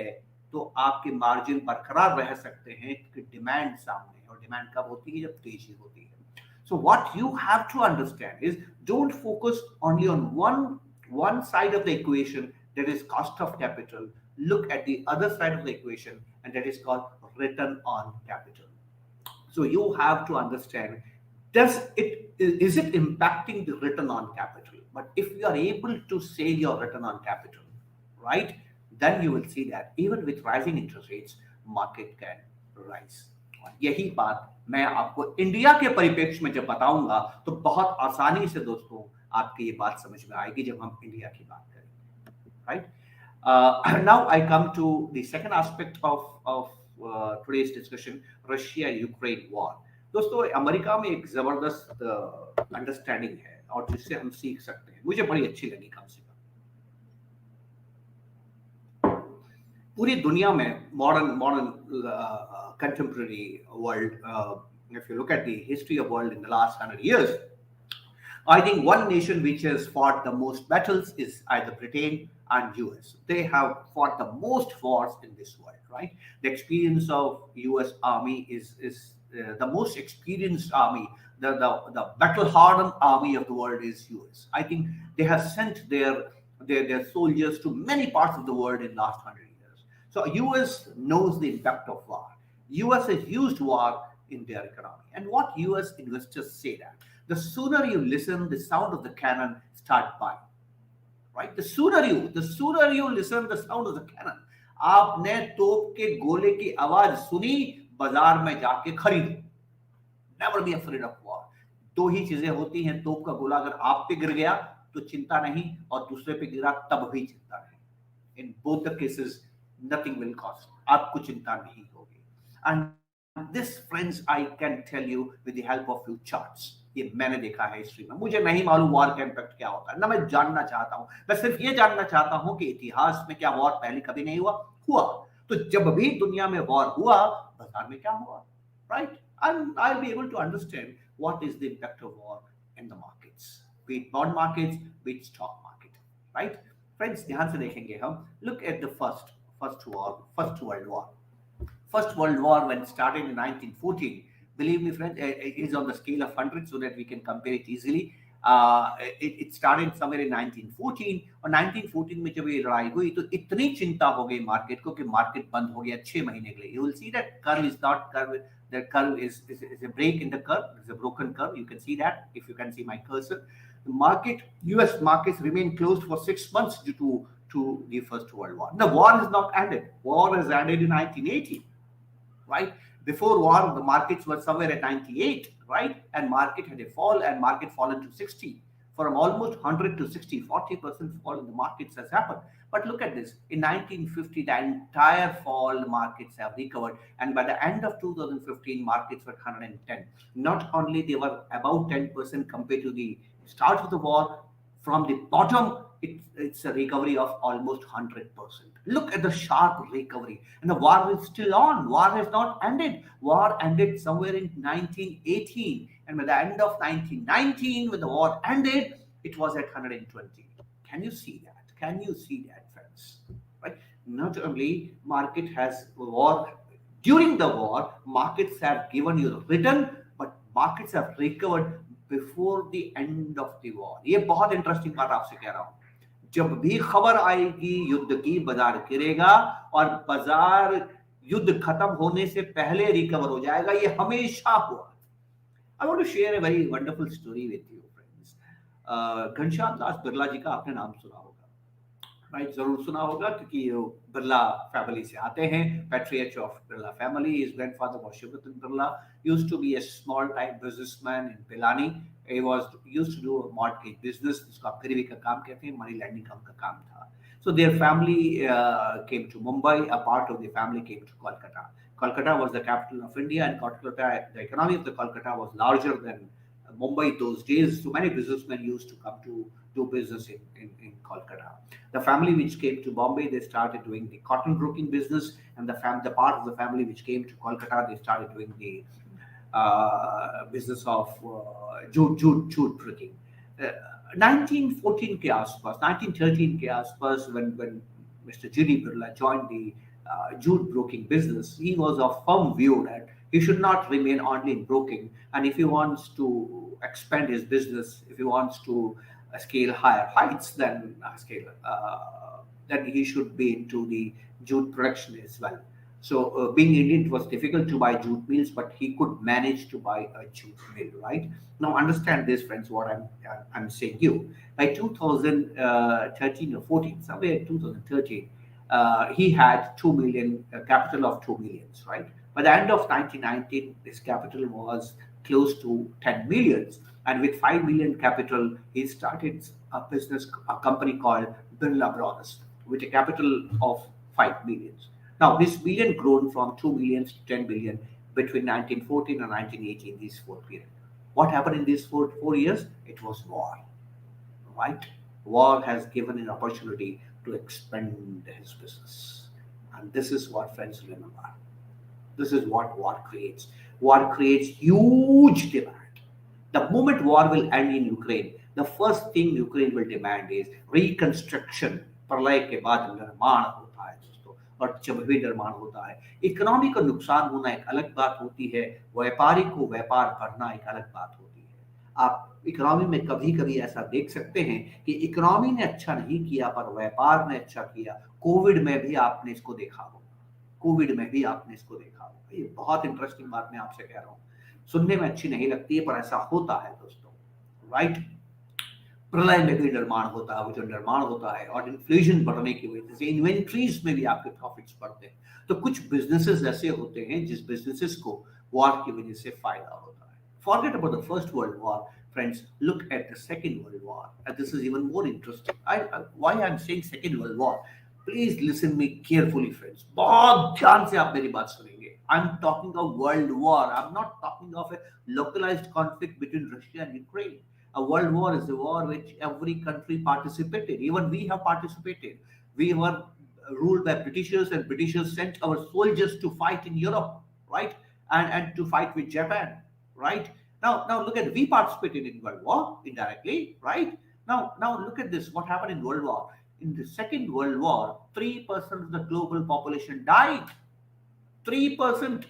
तो आपके मार्जिन बरकरार रह सकते हैं, क्योंकि डिमांड सामने है, और डिमांड कब होती है? जब तेजी होती है। So what you have to understand is, don't focus only on one side of the equation, that is cost of capital. Look at the other side of the equation, and that is called return on capital. So you have to understand, is it impacting the return on capital? But if you are able to save your return on capital, right, then you will see that even with rising interest rates, market can rise. और यही बात मैं आपको India के परिप्रेक्ष्य में जब बताऊंगा, तो बहुत आसानी से दोस्तों आपकी ये बात समझ में आएगी जब हम इंडिया की बात करेंगे, right? Now I come to the second aspect of today's discussion, Russia-Ukraine war. दोस्तों अमेरिका में एक जबरदस्त अंडरस्टैंडिंग है और जिससे हम सीख सकते हैं, मुझे बड़ी अच्छी लगी कम से कम। पूरी दुनिया में modern contemporary world, if you look at the history of world in the last 100 years, I think one nation which has fought the most battles is either Britain and US. They have fought the most wars in this world, right? The experience of US army is the most experienced army, the battle hardened army of the world is US. I think they have sent their soldiers to many parts of the world in the last 100 years. So US knows the impact of war. US has used war in their economy. And what US investors say that the sooner you listen the sound of the cannon, start buying. Right? The sooner you listen the sound of the cannon, आपने तोप के गोले की आवाज सुनी, बाजार में जाके खरीदो. Never be afraid of war. दो ही चीजें होती हैं, तोप का गोला अगर आप पे गिर गया तो चिंता नहीं, और दूसरे पे गिरा तब भी चिंता नहीं. In both the cases, nothing will cost. आपको चिंता नहीं होगी. And this, friends, I can tell you with the help of few charts. ये मैंने देखा है हिस्ट्री में. मुझे नहीं मालूम वॉर का इम्पैक्ट क्या होता है, ना मैं जानना चाहता हूं. मैं सिर्फ ये जानना चाहता हूं कि इतिहास में क्या वॉर पहले कभी नहीं हुआ. तो जब भी दुनिया में वॉर हुआ, बाजार में क्या हुआ, right? And I'll be able to understand what is the impact of war in the markets, be it bond markets, be it stock market, right? Friends, ध्यान से देखेंगे हम. Look at the first world war. First World War, when it started in 1914, believe me, friends, it is on the scale of 100 so that we can compare it easily. It started somewhere in 1914, और 1914 में जब ये लड़ाई हुई तो इतनी चिंता हो गई मार्केट को कि मार्केट बंद हो गया 6 महीने के लिए. You will see that curve is not curve. The curve is a break in the curve. It's a broken curve. You can see that if you can see my cursor. The market, U.S. markets remained closed for 6 months due to the First World War. The war has not ended. War has ended in 1980. Right? Before war, the markets were somewhere at 98, right? And market had a fall, and market fallen to 60. From almost 100 to 60, 40% fall in the markets has happened. But look at this. In 1950, the entire fall, the markets have recovered. And by the end of 2015, markets were 110. Not only they were about 10% compared to the start of the war, from the bottom, it's a recovery of almost 100%. Look at the sharp recovery. And the war is still on. War has not ended. War ended somewhere in 1918. And by the end of 1919, when the war ended, it was at 120. Can you see that? Can you see that, friends? Right? Not only market has war, during the war, markets have given you the return, but markets have recovered before the end of the war. ये बहुत interesting बात आपसे कह रहा हूं. जब भी खबर आएगी युद्ध की, बाजार गिरेगा, और बाजार युद्ध खत्म होने से पहले रिकवर हो जाएगा. ये हमेशा हुआ. I want to share a very wonderful story with you, friends. Ghanshyam Das Birla जी का आपने नाम सुना होगा, राइट? जरूर सुना होगा क्योंकि बिरला फैमिली से आते हैं. Patriot of Birla family. His grandfather was Shivarathan Birla, used to be a small time businessman in Pilani. He used to do a mortgage business, जिसको आप गरीबी का काम कहते हैं, मनी लैंडिंग का काम था. So their family came to Mumbai. A part of the family came to Kolkata. Kolkata was the capital of India, and Kolkata, the economy of the Kolkata was larger than Mumbai those days. So many businessmen used to come to do business in Kolkata. The family which came to Bombay, they started doing the cotton broking business, and the part of the family which came to Kolkata, they started doing the business of jute broking. 1914 के आसपास, 1913 के आसपास, when Mr. G.D. Birla joined the jute broking business, he was of firm view that he should not remain only in broking, and if he wants to expand his business, if he wants to scale higher heights, then he should be into the jute production as well. So being Indian, it was difficult to buy jute mills, but he could manage to buy a jute mill, right? Now understand this, friends, what I'm saying you. By 2013 or 14, somewhere in 2013, he had 2 million, capital of 2 millions, right? By the end of 1919, his capital was close to 10 millions. And with 5 million capital, he started a company called Birla Brothers. with a capital of 5 billions. Now, this billion grown from 2 billions to 10 billion between 1914 and 1918, these 4 periods. What happened in these 4 years? It was war, right? War has given an opportunity to expand his business. And this is what, friends, remember. This is what war creates. War creates huge demand. The moment war will end in Ukraine, the first thing Ukraine will demand is reconstruction. प्रलय के बाद निर्माण होता है दोस्तों, और जब भी निर्माण होता है, इकोनॉमी का नुकसान होना एक अलग बात होती है, व्यापारी को व्यापार बढ़ना एक अलग बात होती है। आप इकोनॉमी में कभी कभी ऐसा देख सकते हैं कि इकोनॉमी ने अच्छा नहीं किया पर व्यापार ने अच्छा किया। कोविड में भी आपने इसको देखा होगा, कोविड में भी आपने इसको देखा होगा। ये बहुत इंटरेस्टिंग बात मैं आपसे कह रहा हूँ, सुनने में अच्छी नहीं लगती है पर ऐसा होता है दोस्तों, राइट? प्रलय में भी निर्माण होता है, वो जो निर्माण होता है और इन्फ्लेशन बढ़ने की वजह से इन्वेंट्रीज में भी आपके प्रॉफिट्स बढ़ते हैं। तो कुछ बिजनेसेस ऐसे होते हैं जिस बिजनेसेस को वॉर की वजह से फायदा होता है। Forget about the first world war, friends, look at the second world war, and this is even more interesting. Why I am saying second world war, please listen me carefully friends, बहुत ध्यान से आप मेरी बात सुनेंगे। I am talking of world war, I am not talking of a localised conflict between Russia and Ukraine. A world war is a war which every country participated. Even we have participated. We were ruled by Britishers, and Britishers sent our soldiers to fight in Europe, right? And to fight with Japan, right? Now look at, we participated in World War indirectly, right? Now look at this. What happened in World War? In the Second World War, 3% of the global population died. 3%,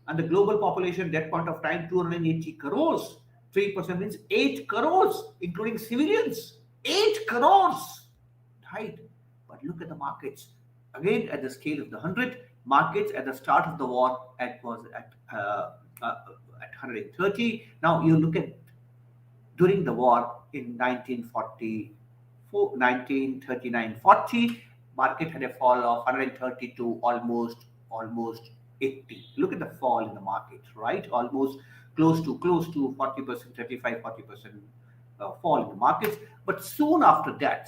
and the global population at that point of time 280 crores. 3% means 8 crores, including civilians. 8 crores, right? But look at the markets. Again, at the scale of the 100, markets at the start of the war was at 130. Now you look at during the war in 1939-40, market had a fall of 130 to almost 80. Look at the fall in the market, right? Almost close to 40%, 35-40% fall in the markets. But soon after that,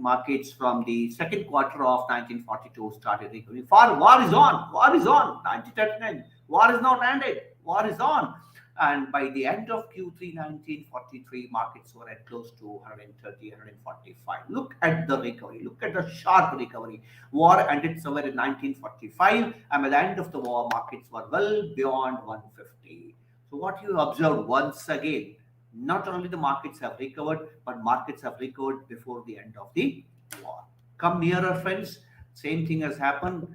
markets from the second quarter of 1942 started recovering. War is on. 1939, war is not ended. War is on. And by the end of Q3 1943, markets were at close to 130, 145. Look at the recovery. Look at the sharp recovery. War ended somewhere in 1945, and by the end of the war, markets were well beyond 150. So what you observe once again, not only the markets have recovered, but markets have recovered before the end of the war. Come nearer, friends. Same thing has happened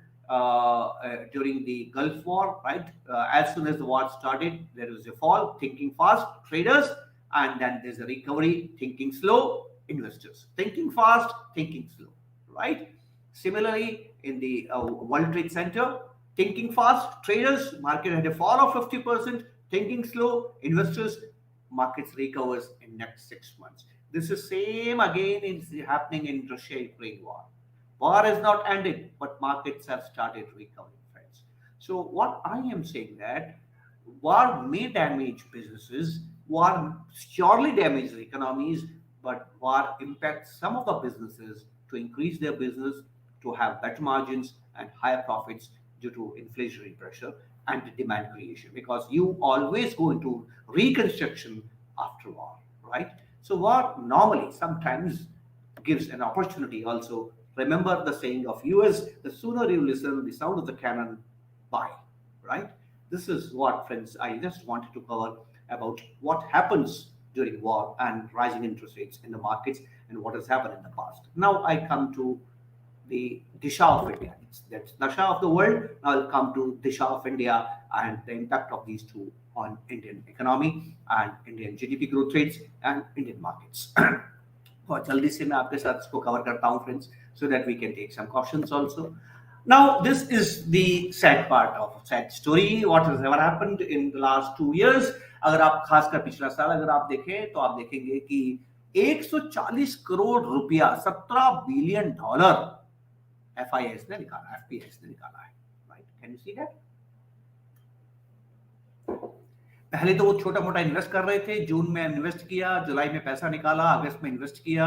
during the Gulf War, right? As soon as the war started, there was a fall, thinking fast, traders, and then there's a recovery, thinking slow, investors. Thinking fast, thinking slow, right? Similarly, in the World Trade Center, thinking fast, traders, market had a fall of 50%, thinking slow, investors, markets recovers in next 6 months. This is same again is happening in Russia-Ukraine war. War is not ended, but markets have started recovering, friends. So what I am saying that war may damage businesses, war surely damages economies, but war impacts some of the businesses to increase their business, to have better margins and higher profits due to inflationary pressure and demand creation, because you always go into reconstruction after war, right? So war normally sometimes gives an opportunity also. Remember the saying of US, the sooner you listen the sound of the cannon, buy, right? This is what, friends, I just wanted to cover about what happens during war and rising interest rates in the markets and what has happened in the past. Now I come to the Disha of India. That's Dasha of the world. Now I'll come to Disha of India and the impact of these two on Indian economy and Indian GDP growth rates and Indian markets. बहुत जल्दी से मैं आपके साथ इसको cover करता हूँ, friends, so that we can take some cautions also. Now, this is the sad part of sad story. What has ever happened in the last 2 years? अगर आप खासकर पिछला साल अगर आप देखें तो आप देखेंगे कि 140 करोड़ रुपया, 17 बिलियन डॉलर FIS ने निकाला, FPS ने निकाला है, right? Can you see that? पहले तो वो छोटा मोटा इन्वेस्ट कर रहे थे, जून में इन्वेस्ट किया, जुलाई में पैसा निकाला, अगस्त में इन्वेस्ट किया,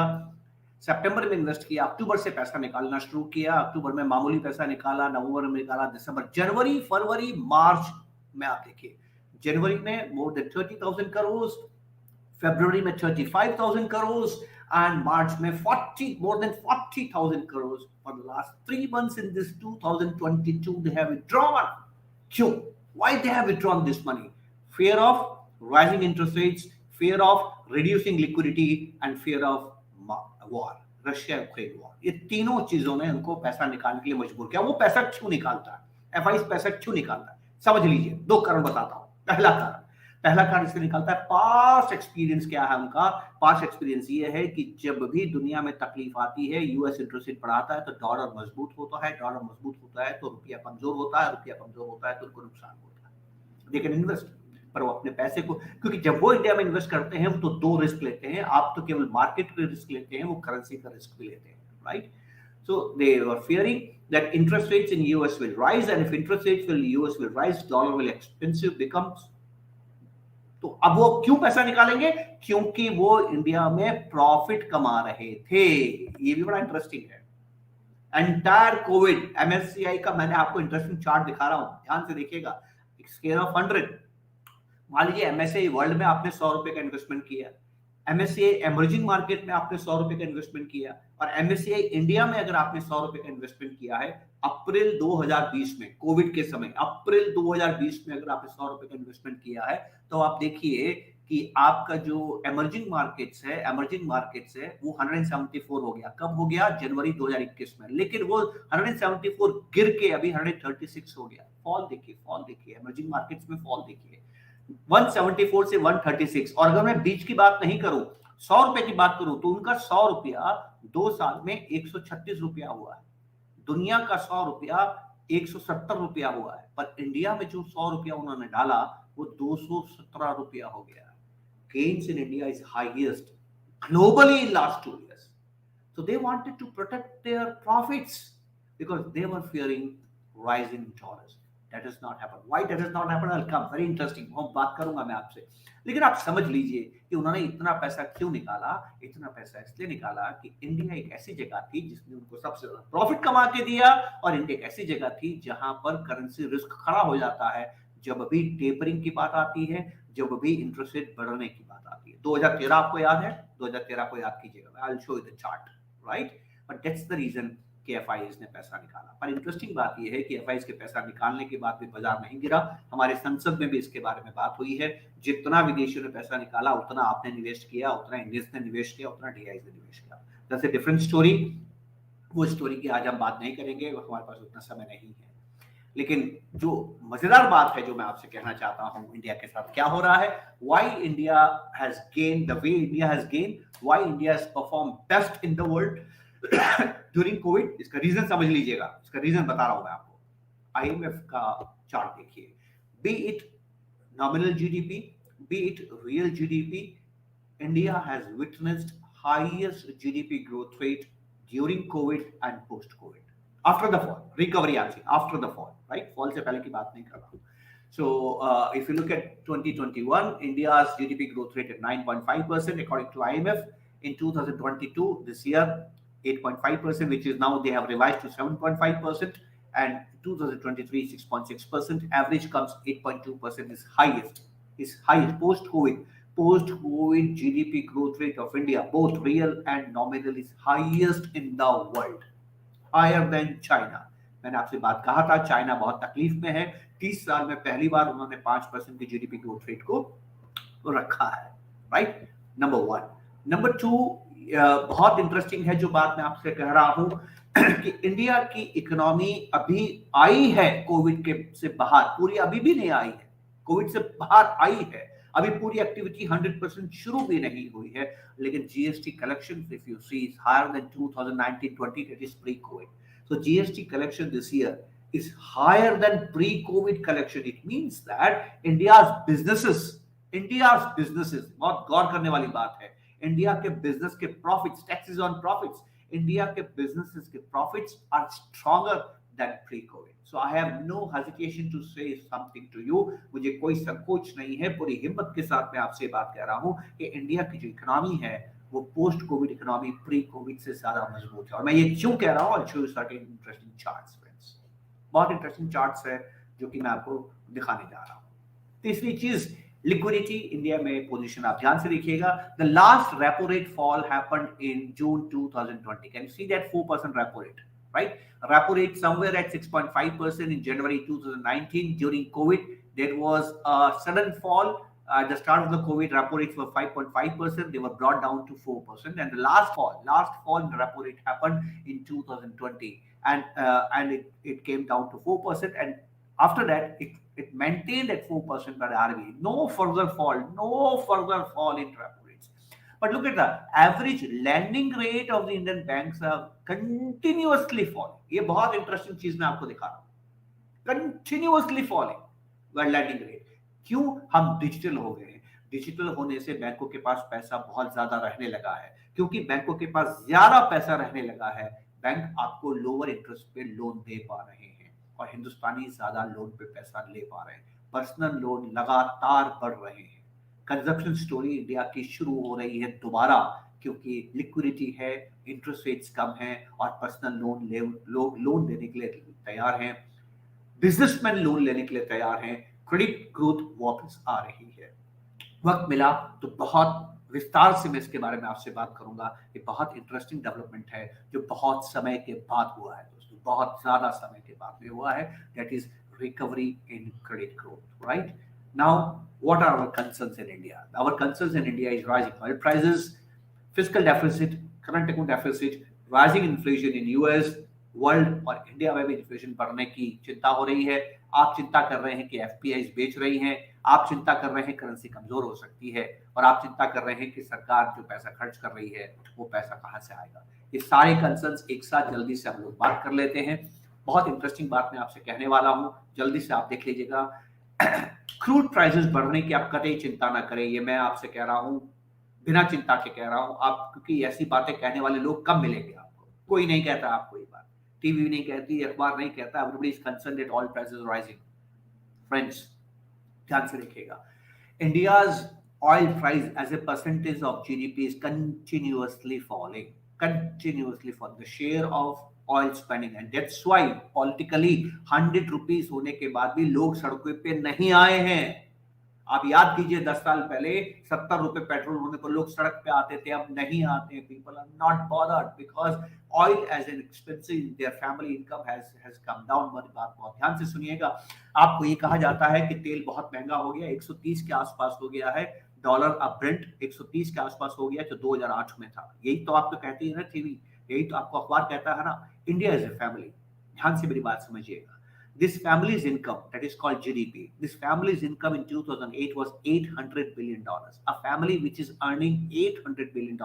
सितंबर में इन्वेस्ट किया, अक्टूबर से पैसा निकालना शुरू किया, अक्टूबर में मामूली पैसा निकाला, नवंबर में निकाला, दिसंबर, जनवरी, फरवरी, मार्च में आप देखिए, जनवरी में मोर देन 30,000 करोड़, फरवरी में 35,000 करोड़, and March में 40, more than 40,000 crores for the last 3 months in this 2022 they have withdrawn. क्यों? Why they have withdrawn this money? Fear of rising interest rates, fear of reducing liquidity and fear of war, Russia Ukraine war. ये तीनों चीजों ने उनको पैसा निकालने के लिए मजबूर किया। वो पैसा क्यों निकालता है? एफआई पैसा क्यों निकालता है? समझ लीजिए, दो कारण बताता हूं। पहला कारण इसलिए निकालता है, पास्ट एक्सपीरियंस क्या है उनका? पास्ट एक्सपीरियंस ये है कि जब भी दुनिया में तकलीफ आती है, यूएस इंटरेस्ट रेट बढ़ाता है तो डॉलर मजबूत होता है, डॉलर मजबूत होता है तो रुपया कमजोर होता है, रुपया कमजोर होता है तो उनको नुकसान होता है। दे कैन इन्वेस्ट, पर वो अपने पैसे को, क्योंकि जब वो इंडिया में इन्वेस्ट करते हैं तो दो रिस्क लेते हैं। आप तो केवल मार्केट का रिस्क लेते हैं, वो करेंसी का रिस्क भी लेते हैं, right? So they are fearing that interest rates in US will rise, and if interest rates will US will rise, dollar will expensive becomes। तो अब वो क्यों पैसा निकालेंगे? क्योंकि वो इंडिया में प्रॉफिट कमा रहे थे। ये भी बड़ा इंटरेस्टिंग है। एंटायर कोविड, एमएससीआई का मैंने आपको इंटरेस्टिंग चार्ट दिखा रहा हूं, ध्यान से देखिएगा, स्केल ऑफ 100। मान लीजिए एमएससीआई वर्ल्ड में आपने 100 रुपए का इन्वेस्टमेंट किया, एमएससीआई इमर्जिंग मार्केट में आपने 100 रुपए का इन्वेस्टमेंट किया, और एमएससीआई इंडिया में अगर आपने 100 रुपए का इन्वेस्टमेंट किया है अप्रैल 2020 में, कोविड के समय अप्रैल 2020 में अगर आपने 100 रुपए का इन्वेस्टमेंट किया है, तो आप देखिए कि आपका जो इमर्जिंग मार्केट्स है वो 174 हो गया। कब हो गया? जनवरी 2021 में। लेकिन वो 174 गिर के अभी 136 हो गया। फॉल देखिए इमर्जिंग मार्केट्स में फॉल देखिए, 174 से 136। और अगर मैं बीच की बात नहीं करूं, 100 रुपए की बात करूं, तो उनका 100 रुपया 2 साल में 136 रुपया हुआ है। दुनिया का 100 रुपया 170 रुपया हुआ है, पर इंडिया में जो 100 रुपया उन्होंने डाला वो 217 रुपया हो गया। Gains in India is highest globally in last 2 years. So they wanted to protect their profits because they were fearing rising dollars. That does not happen. Why that does not happen? I'll come. Very interesting. वो बात करूंगा मैं आपसे। लेकिन आप समझ लीजिए कि उन्होंने इतना पैसा क्यों निकाला। इतना पैसा इसलिए निकाला कि इंडिया एक ऐसी जगह थी जिसने उनको सबसे ज्यादा प्रॉफिट कमा के दिया, और इंडिया एक ऐसी जगह थी जहां पर करेंसी रिस्क खड़ा हो जाता है जब भी टेपरिंग की बात आती है, जब भी इंटरेस्ट रेट बढ़ने की बात आती है। 2013 आपको याद है? 2013 को याद कीजिएगा, I will show you the chart, right? But that's the reason कि एफआईएस ने पैसा निकाला। पर इंटरेस्टिंग बात यह है कि एफआईएस के पैसा निकालने के बाद भी बाजार नहीं गिरा। हमारे संसद में भी इसके बारे में बात हुई है। जितना विदेशियों ने पैसा निकाला उतना आपने निवेश किया, उतना इंडियंस ने निवेश किया, उतना डीआईज ने निवेश किया। That's a different story. वो स्टोरी की आज हम बात नहीं करेंगे, हमारे पास उतना समय नहीं है। लेकिन जो मजेदार बात है जो मैं आपसे कहना चाहता हूं, इंडिया के साथ क्या हो रहा है, why India has gain the way India has gain, why India has perform best in the world during Covid. इसका रीजन समझ लीजिएगा, इसका रीजन बता रहा हूं मैं आपको। आईएमएफ का चार्ट देखिए, B it nominal GDP, B it real GDP, India has witnessed highest GDP growth rate during Covid and post Covid. After the fall, recovery actually, after the fall, right? Fall से पहले की बात नहीं कर रहा हूँ। So if you look at 2021, India's GDP growth rate at 9.5% according to IMF. In 2022, this year, 8.5%, which is now they have revised to 7.5%, and 2023, 6.6%. Average comes 8.2% is highest. Post-COVID GDP growth rate of India, both real and nominal, is highest in the world. Higher than China. मैंने आपसे बात कहा था China बहुत तकलीफ में है, 30 साल में पहली बार उन्होंने 5% की जीडीपी ग्रोथ रेट को रखा है, राइट? नंबर 1। नंबर 2, बहुत इंटरेस्टिंग है जो बात मैं आपसे कह रहा हूं कि इंडिया की इकोनॉमी अभी आई है कोविड के से बाहर, पूरी अभी भी नहीं आई है, कोविड से बाहर आई है, अभी पूरी एक्टिविटी 100% शुरू भी नहीं हुई है, लेकिन GST collection if you see is higher than 2019-20, that is pre COVID. So GST collection this year is higher than pre COVID collection. It means that India's businesses, बहुत गौर करने वाली बात है, इंडिया के बिजनेस के profits, taxes on profits, India के businesses के profits are stronger than pre-COVID. So I have no hesitation to say something to you. मुझे कोई संकोच नहीं है, पूरी हिम्मत के साथ मैं आपसे बात कह रहा हूं कि इंडिया की जो इकोनॉमी है वो post Covid economy pre Covid से ज्यादा मजबूत है। और मैं ये क्यों कह रहा हूँ, इंटरेस्टिंग चार्ट्स फ्रेंड्स, बहुत इंटरेस्टिंग चार्ट्स है जो कि मैं आपको दिखाने जा रहा हूँ। तीसरी चीज, लिक्विडिटी इंडिया में पोजीशन आप ध्यान से देखिएगा। The last repo rate fall happened in June 2020। Can you see that 4% repo rate, right? Repo rate somewhere at 6.5% in January 2019. During COVID, there was a sudden fall. At the start of the COVID, repo rates were 5.5%. They were brought down to 4%. And the last fall in the repo rate happened in 2020, and it came down to 4%. And after that, it maintained at 4% by the RBI. No further fall in repo rates. But look at the average lending rate of the Indian banks are continuously falling. ये बहुत interesting चीज मैं आपको दिखा रहा हूं, continuously falling landing rate. क्यों? हम डिजिटल हो गए हैं। डिजिटल होने से बैंकों के पास पैसा बहुत ज्यादा रहने लगा है। क्योंकि बैंकों के पास ज्यादा पैसा रहने लगा है, बैंक आपको लोअर इंटरेस्ट पे लोन दे पा रहे हैं, और हिंदुस्तानी ज्यादा लोन पे पैसा ले पा रहे हैं। पर्सनल लोन लगातार बढ़ रहे हैं। कंजप्शन स्टोरी इंडिया की शुरू हो रही है दोबारा, क्योंकि लिक्विडिटी है, इंटरेस्ट रेट्स कम है, और पर्सनल लोन लेने के लिए तैयार हैं, बिजनेसमैन लोन लेने के लिए तैयार हैं, क्रेडिट ग्रोथ वापस आ रही है। वक्त मिला तो बहुत विस्तार से मैं इसके बारे में आपसे बात करूंगा। ये बहुत इंटरेस्टिंग डेवलपमेंट है जो बहुत समय के बाद हुआ है दोस्तों, बहुत ज्यादा समय के बाद में हुआ है। That is recovery in credit growth, right? Now, what are our concerns in India? Our concerns in India is rising oil prices, fiscal deficit, current account deficit, rising inflation in US, world और India में भी inflation बढ़ने की चिंता हो रही है। आप चिंता कर रहे हैं कि एफपीआई बेच रही हैं, आप चिंता कर रहे हैं करेंसी कमजोर हो सकती है, और आप चिंता कर रहे हैं कि सरकार जो पैसा खर्च कर रही है वो पैसा कहां से आएगा। ये सारे कंसर्न्स एक साथ जल्दी से हम लोग बात कर लेते हैं। बहुत इंटरेस्टिंग बात मैं आपसे कहने वाला हूं, जल्दी से आप देख लीजिएगा। क्रूड प्राइसेस बढ़ने की आप कतई चिंता ना करें, ये मैं आपसे कह रहा हूं, बिना चिंता के कह रहा हूं आप, क्योंकि ऐसी बातें कहने वाले लोग कम मिलेंगे आपको। कोई नहीं कहता आपको ये बात, टीवी नहीं कहती, अखबार नहीं कहता। Everybody is concerned that oil prices are rising. Friends, ध्यान से देखिएगा, India's oil price as a percentage of GDP is continuously falling. The share of oil spending, and that's why politically 100 rupees होने के बाद भी लोग सड़कों पे नहीं आए हैं। आप याद कीजिए 10 साल पहले 70 रुपए पेट्रोल होने पर लोग सड़क पे आते थे, अब नहीं आते। People are not bothered because oil as an expensive, their family income has come down. मेरी बात बहुत ध्यान से सुनिएगा। आपको ये कहा जाता है कि तेल बहुत महंगा हो गया, 130 के आसपास हो गया है डॉलर। अब ब्रेंट 130 के आसपास हो गया जो 2008 में था। यही तो आपको कहती है ना टीवी, यही तो आपको अखबार कहता है ना। इंडिया इज ए फैमिली, ध्यान से मेरी बात समझिएगा। This family's income, that is called GDP, this family's income in 2008 was $800 billion. A family which is earning $800 billion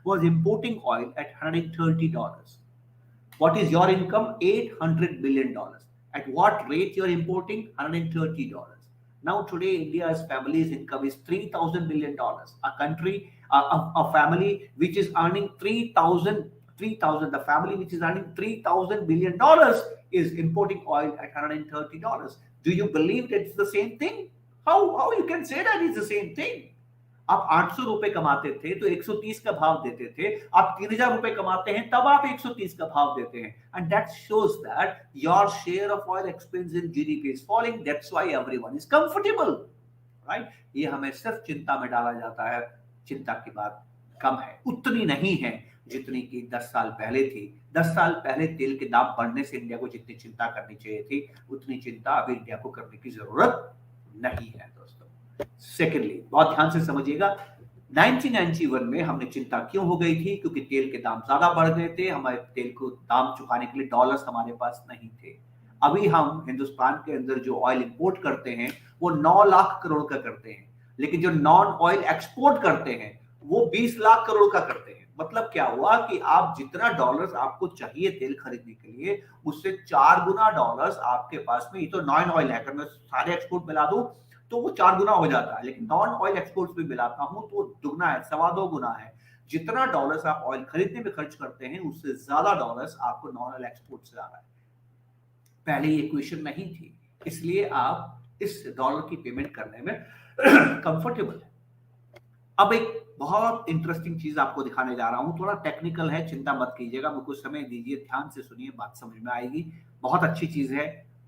was importing oil at $130. What is your income? $800 billion. At what rate you are importing? $130. Now today India's family's income is $3,000 billion. A country, a family which is earning 3,000, the family which is earning $3,000 billion is importing oil at $130. Do you believe that it's the same thing? How you can say that it's the same thing? आप 800 रुपए कमाते थे तो 130 का भाव देते थे, आप 3000 रुपए कमाते हैं तब आप 130 का भाव देते हैं। And that shows that your share of oil expense in GDP is falling. That's why everyone is comfortable, right? ये हमें सिर्फ चिंता में डाला जाता है। चिंता की बात कम है, उतनी नहीं है जितनी की 10 साल पहले थी। 10 साल पहले तेल के दाम बढ़ने से इंडिया को जितनी चिंता करनी चाहिए थी, उतनी चिंता अभी इंडिया को करने की जरूरत नहीं है दोस्तों। सेकेंडली, बहुत ध्यान से समझिएगा, 1991 में हमने चिंता क्यों हो गई थी? क्योंकि तेल के दाम ज्यादा बढ़ गए थे, हमारे तेल को दाम चुकाने के लिए डॉलर्स हमारे पास नहीं थे। अभी हम हिंदुस्तान के अंदर जो ऑयल इंपोर्ट करते हैं वो 9 लाख करोड़ का करते हैं, लेकिन जो नॉन ऑयल एक्सपोर्ट करते हैं वो 20 लाख करोड़ का करते हैं। मतलब क्या हुआ कि आप जितना डॉलर्स आपको चाहिए तेल खरीदने के लिए, उससे 4 गुना डॉलर्स आपके पास में। ये तो नॉन ऑयल है, अगर मैं सारे एक्सपोर्ट मिला दूं तो वो 4 गुना हो जाता है, लेकिन नॉन ऑयल एक्सपोर्ट्स भी मिलाता हूं तो दुगना है, 2.25 गुना है। जितना डॉलर्स आप ऑयल खरीदने में खर्च करते हैं उससे ज्यादा डॉलर्स आपको नॉन ऑयल एक्सपोर्ट से आ रहा है। पहले ये इक्वेशन नहीं थी, इसलिए आप इस डॉलर की पेमेंट करने में कंफर्टेबल है। अब एक बहुत इंटरेस्टिंग चीज आपको दिखाने जा रहा हूं, थोड़ा टेक्निकल है, चिंता मत कीजिएगा, मुझे कुछ समय दीजिए, ध्यान से सुनिए, बात समझ में आएगी। बहुत अच्छी चीज है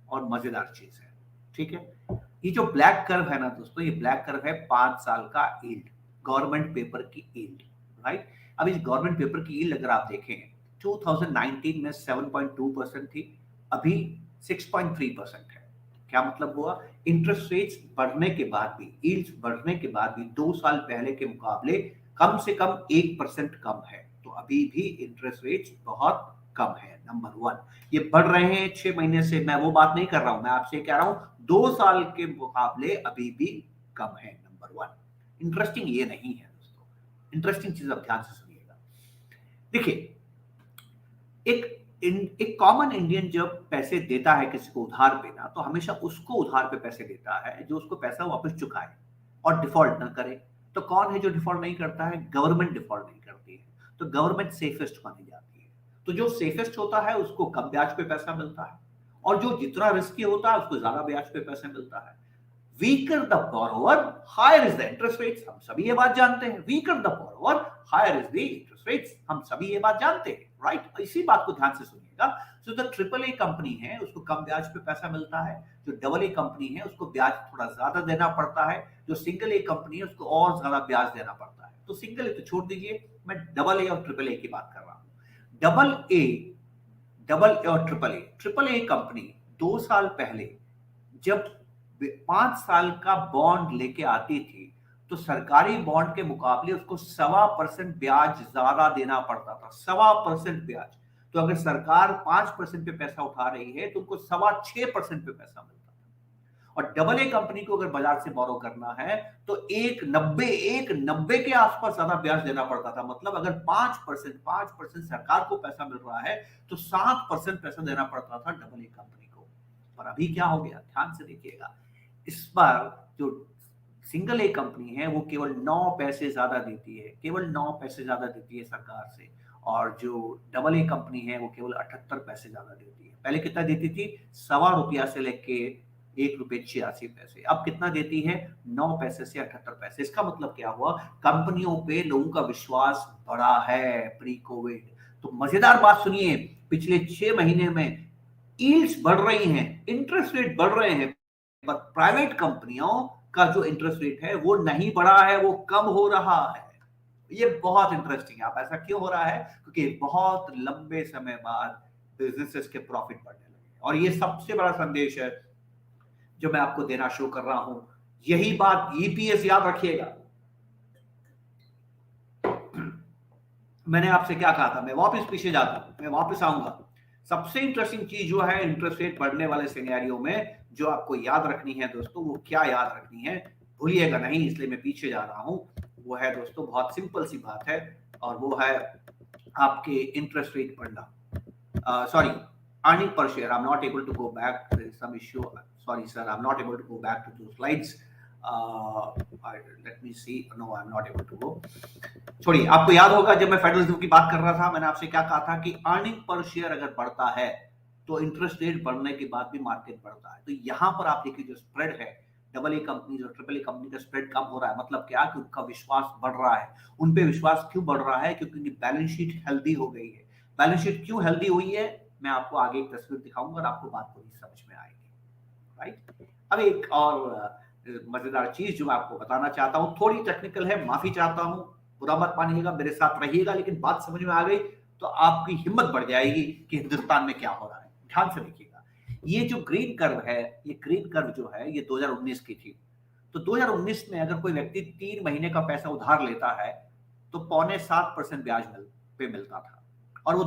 और मजेदार चीज है, ठीक है। ये जो ब्लैक कर्व है ना दोस्तों, ये ब्लैक कर्व है 5 साल का यील्ड, गवर्नमेंट पेपर की यील्ड, राइट। अब इस गवर्नमेंट पेपर की यील्ड अगर आप देखें 2019 में 7.2% थी, अभी 6.3% है। क्या मतलब हुआ? इंटरेस्ट रेट्स बढ़ने के बाद भी, यील्ड्स बढ़ने के बाद भी 2 साल पहले के मुकाबले कम से कम 1% कम है। तो अभी भी इंटरेस्ट रेट्स बहुत कम है, नंबर वन। ये बढ़ रहे हैं 6 महीने से, मैं वो बात नहीं कर रहा हूं, मैं आपसे कह रहा हूं 2 साल के मुकाबले अभी भी कम है, नंबर वन। इंटरेस्टिंग ये नहीं है दोस्तों, इंटरेस्टिंग चीज अब ध्यान से सुनिएगा। देखिए, एक कॉमन इंडियन जब पैसे देता है किसी को उधार पे ना, तो हमेशा उसको उधार पे पैसे देता है जो उसको पैसा वापस चुकाए और डिफॉल्ट ना करे। तो कौन है जो डिफॉल्ट नहीं करता है? गवर्नमेंट डिफॉल्ट नहीं करती है, तो गवर्नमेंट सेफेस्ट मानी जाती है। तो जो सेफेस्ट होता है उसको कम ब्याज पे पैसा मिलता है, और जो जितना रिस्की होता है उसको ज्यादा ब्याज पे पैसा मिलता है। Weaker the borrower, higher is the interest rates, हम सभी ये बात जानते हैं। Weaker the borrower, higher is the interest rates, हम सभी ये बात जानते हैं, राइट। इसी बात को ध्यान से सुनिएगा। जो द ट्रिपल ए कंपनी है उसको कम ब्याज पे पैसा मिलता है, जो डबल ए कंपनी है उसको ब्याज थोड़ा ज्यादा देना पड़ता है, जो सिंगल ए कंपनी है उसको और ज्यादा ब्याज देना पड़ता है। तो सिंगल ए तो छोड़ दीजिए, मैं डबल ए और ट्रिपल ए की बात कर रहा हूं। डबल ए और ट्रिपल ए कंपनी 2 साल पहले जब 5 साल का बॉन्ड लेके आती थी, तो सरकारी बॉन्ड के मुकाबले उसको 1.25% ब्याज ज्यादा देना पड़ता था, 1.25% ब्याज। तो अगर सरकार 5% पे पैसा उठा रही है तो उनको 6.25% पे पैसा मिलता था। और डबल ए कंपनी को अगर बाजार से बोरो करना है तो 1.90 के आसपास ज्यादा ब्याज देना पड़ता था। मतलब अगर 5% सरकार को पैसा मिल रहा है तो 7% पैसा देना पड़ता था डबल ए कंपनी को। और अभी क्या हो गया, ध्यान से देखिएगा, इस बार जो सिंगल ए कंपनी है वो केवल 9 पैसे ज्यादा देती है, केवल 9 पैसे ज्यादा देती है सरकार से, और जो डबल ए कंपनी है वो केवल 78 पैसे ज्यादा देती है। पहले कितना देती थी? ₹1.25 से लेके ₹1.86। अब कितना देती है? 9 पैसे से 78 पैसे। इसका मतलब क्या हुआ? कंपनियों पे लोगों का विश्वास बढ़ा है प्री कोविड। तो मजेदार बात सुनिए, पिछले 6 महीने में यील्ड्स बढ़ रही हैं, इंटरेस्ट रेट बढ़ रहे हैं, पर प्राइवेट कंपनियों का जो इंटरेस्ट रेट है वो नहीं बढ़ा है, वो कम हो रहा है। ये बहुत इंटरेस्टिंग है। आप ऐसा क्यों हो रहा है? क्योंकि बहुत लंबे समय बाद बिजनेसेस के प्रॉफिट बढ़ने लगे। और ये सबसे बड़ा संदेश है जो मैं आपको देना शुरू कर रहा हूं। यही बात ईपीएस याद रखिएगा। मैंने आपसे क्या कहा था? मैं वापस पीछे जाता हूं, मैं वापस आऊंगा। सबसे इंटरेस्टिंग चीज जो है इंटरेस्ट रेट बढ़ने वाले सिनेरियो में जो आपको याद रखनी है दोस्तों, वो क्या याद रखनी है? भूलिएगा नहीं, इसलिए मैं पीछे जा रहा हूं। वो है दोस्तों बहुत सिंपल सी बात है, और वो है आपके इंटरेस्ट रेट बढ़ना। सॉरी, अर्निंग पर share. I am not able to go back, there is some issue. Sorry sir, I am not able to go back to those slides. Let me see, no I am not able to go. छोड़िए, आपको याद होगा जब मैं federal reserve की बात कर रहा था, मैंने आपसे क्या कहा था कि अर्निंग पर शेयर अगर बढ़ता है तो इंटरेस्ट रेट बढ़ने के बाद भी मार्केट बढ़ता है। तो यहां पर आप देखिए जो स्प्रेड है, डबल ए कंपनी और ट्रिपल ए कंपनी का स्प्रेड कम हो रहा है। मतलब क्या? कि उनका विश्वास बढ़ रहा है। उन पे विश्वास क्यों बढ़ रहा है? क्योंकि उनकी बैलेंस शीट हेल्दी हो गई है। बैलेंस शीट क्यों हेल्दी हुई है, मैं आपको आगे एक तस्वीर दिखाऊंगा और आपको बात पूरी समझ में आएगी, राइट। अब एक और मजेदार चीज जो मैं आपको बताना चाहता हूं, थोड़ी टेक्निकल है, माफी चाहता हूं, बुरा मत मानिएगा, मेरे साथ रहिएगा, लेकिन बात समझ में आ गई तो आपकी हिम्मत बढ़ जाएगी कि हिंदुस्तान में क्या हो रहा है। ध्यान से देखिएगा, ये जो ग्रीन कर्व है, ये ग्रीन कर्व जो है ये 2019 की थी। तो 2019 में अगर कोई व्यक्ति 3 महीने का पैसा उधार लेता है तो 6.25% ब्याज पे मिलता था, और वो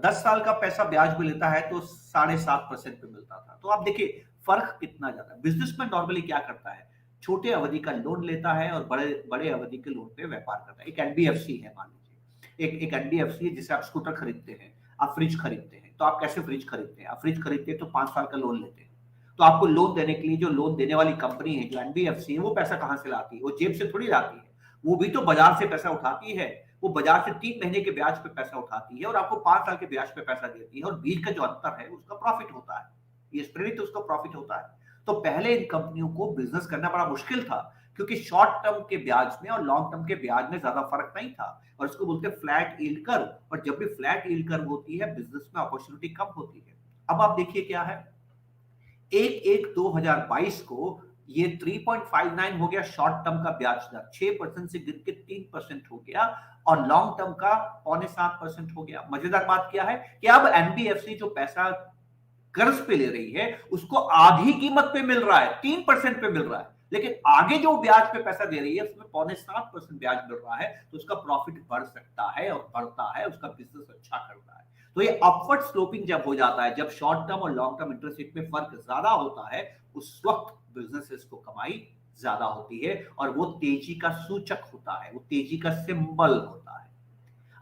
10 साल का पैसा ब्याज पे लेता है तो 7.5% पे मिलता था। तो आप देखिए फर्क कितना ज्यादा। बिजनेसमैन नॉर्मली क्या करता है? छोटे अवधि का लोन लेता है और बड़े बड़े अवधि के लोन पे व्यापार करता है। एक एनबीएफसी है, मान लीजिए एक एनबीएफसी है जिसे आप स्कूटर खरीदते हैं, आप फ्रिज खरीदते हैं। तो आप कैसे फ्रिज खरीदते हैं? आप फ्रिज खरीदते हैं तो 5 साल का लोन लेते हैं। तो आपको लोन देने के लिए जो लोन देने वाली कंपनी है, जो एनबीएफसी है, वो पैसा कहां से लाती है? वो जेब से थोड़ी लाती है, वो भी तो बाजार से पैसा उठाती है। वो बाजार से 3 महीने के ब्याज पे पैसा उठाती है और आपको 5 साल के ब्याज पे पैसा देती है, और बीच का जो अंतर है उसका प्रॉफिट होता है। ये स्प्रेड, उसका प्रॉफिट होता है। तो पहले इन कंपनियों को बिजनेस करना बड़ा मुश्किल था, क्योंकि शॉर्ट टर्म के ब्याज में और लॉन्ग टर्म के ब्याज में ज्यादा फर्क नहीं था, और इसको बोलते हैं फ्लैट यील्ड कर्व। और जब भी फ्लैट यील्ड कर्व होती है, बिजनेस में अपॉर्चुनिटी कम होती है। अब आप देखिए क्या है, 1/1/2022 को ये 3.59 हो गया शॉर्ट टर्म का ब्याज दर, 6% से गिर के 3% हो गया, और लॉन्ग टर्म का 6.25% हो गया। मजेदार बात क्या है कि अब एनबीएफसी जो पैसा कर्ज पे ले रही है उसको आधी कीमत पे मिल रहा है, 3% पे मिल रहा है, लेकिन आगे जो ब्याज पे पैसा दे रही है उसमें 6.25% ब्याज मिल रहा है, तो उसका प्रॉफिट बढ़ सकता है और बढ़ता है, उसका बिजनेस अच्छा करता है। तो ये अपवर्ड स्लोपिंग जब हो जाता है, जब शॉर्ट टर्म और लॉन्ग टर्म इंटरेस्ट रेट में फर्क ज्यादा होता है, उस वक्त बिजनेसेस को कमाई ज्यादा होती है, और वो तेजी का सूचक होता है, वो तेजी का सिंबल होता है।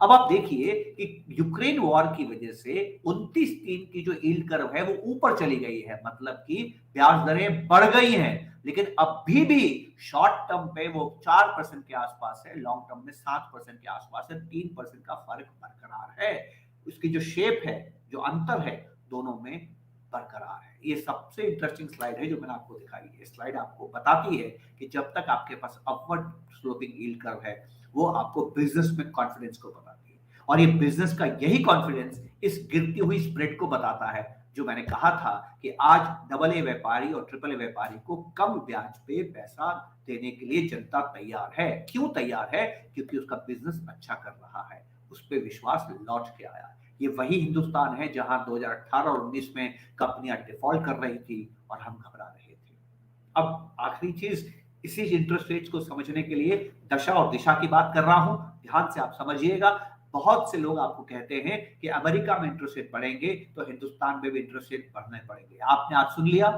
अब आप देखिए कि यूक्रेन वॉर की वजह से 29/3 की जो यील्ड कर्व है वो ऊपर चली गई है, मतलब कि ब्याज दरें बढ़ गई हैं, लेकिन अभी भी शॉर्ट टर्म पे वो 4% के आसपास है, लॉन्ग टर्म में 7% के आसपास है, 3% का फर्क बरकरार है। उसकी जो शेप है, जो अंतर है, दोनों में बरकरार है। ये सबसे इंटरेस्टिंग स्लाइड है जो मैंने आपको दिखाई है। स्लाइड आपको बताती है कि जब तक आपके पास अपवर्ड स्लोपिंग यील्ड कर्व है, वो आपको बिजनेस में कॉन्फिडेंस को बताती है, और ये बिजनेस का यही कॉन्फिडेंस इस गिरती हुई स्प्रेड को बताता है, जो मैंने कहा था कि आज डबल ए व्यापारी और ट्रिपल ए व्यापारी को कम ब्याज पे पैसा देने के लिए जनता तैयार है। क्यों तैयार है? क्योंकि उसका बिजनेस अच्छा कर रहा है, उस पर विश्वास लौट के आया। ये वही हिंदुस्तान है जहां 2018 और 19 में कंपनियां डिफॉल्ट कर रही थी और हम घबरा रहे थे। अब आखिरी चीज, इसी इंटरेस्ट रेट्स को समझने के लिए दशा और दिशा की बात कर रहा हूं, ध्यान से आप समझिएगा। बहुत से लोग आपको कहते हैं कि अमेरिका में इंटरेस्ट रेट बढ़ेंगे तो हिंदुस्तान में भी इंटरेस्ट रेट बढ़ने पड़ेंगे। आपने आज सुन लिया,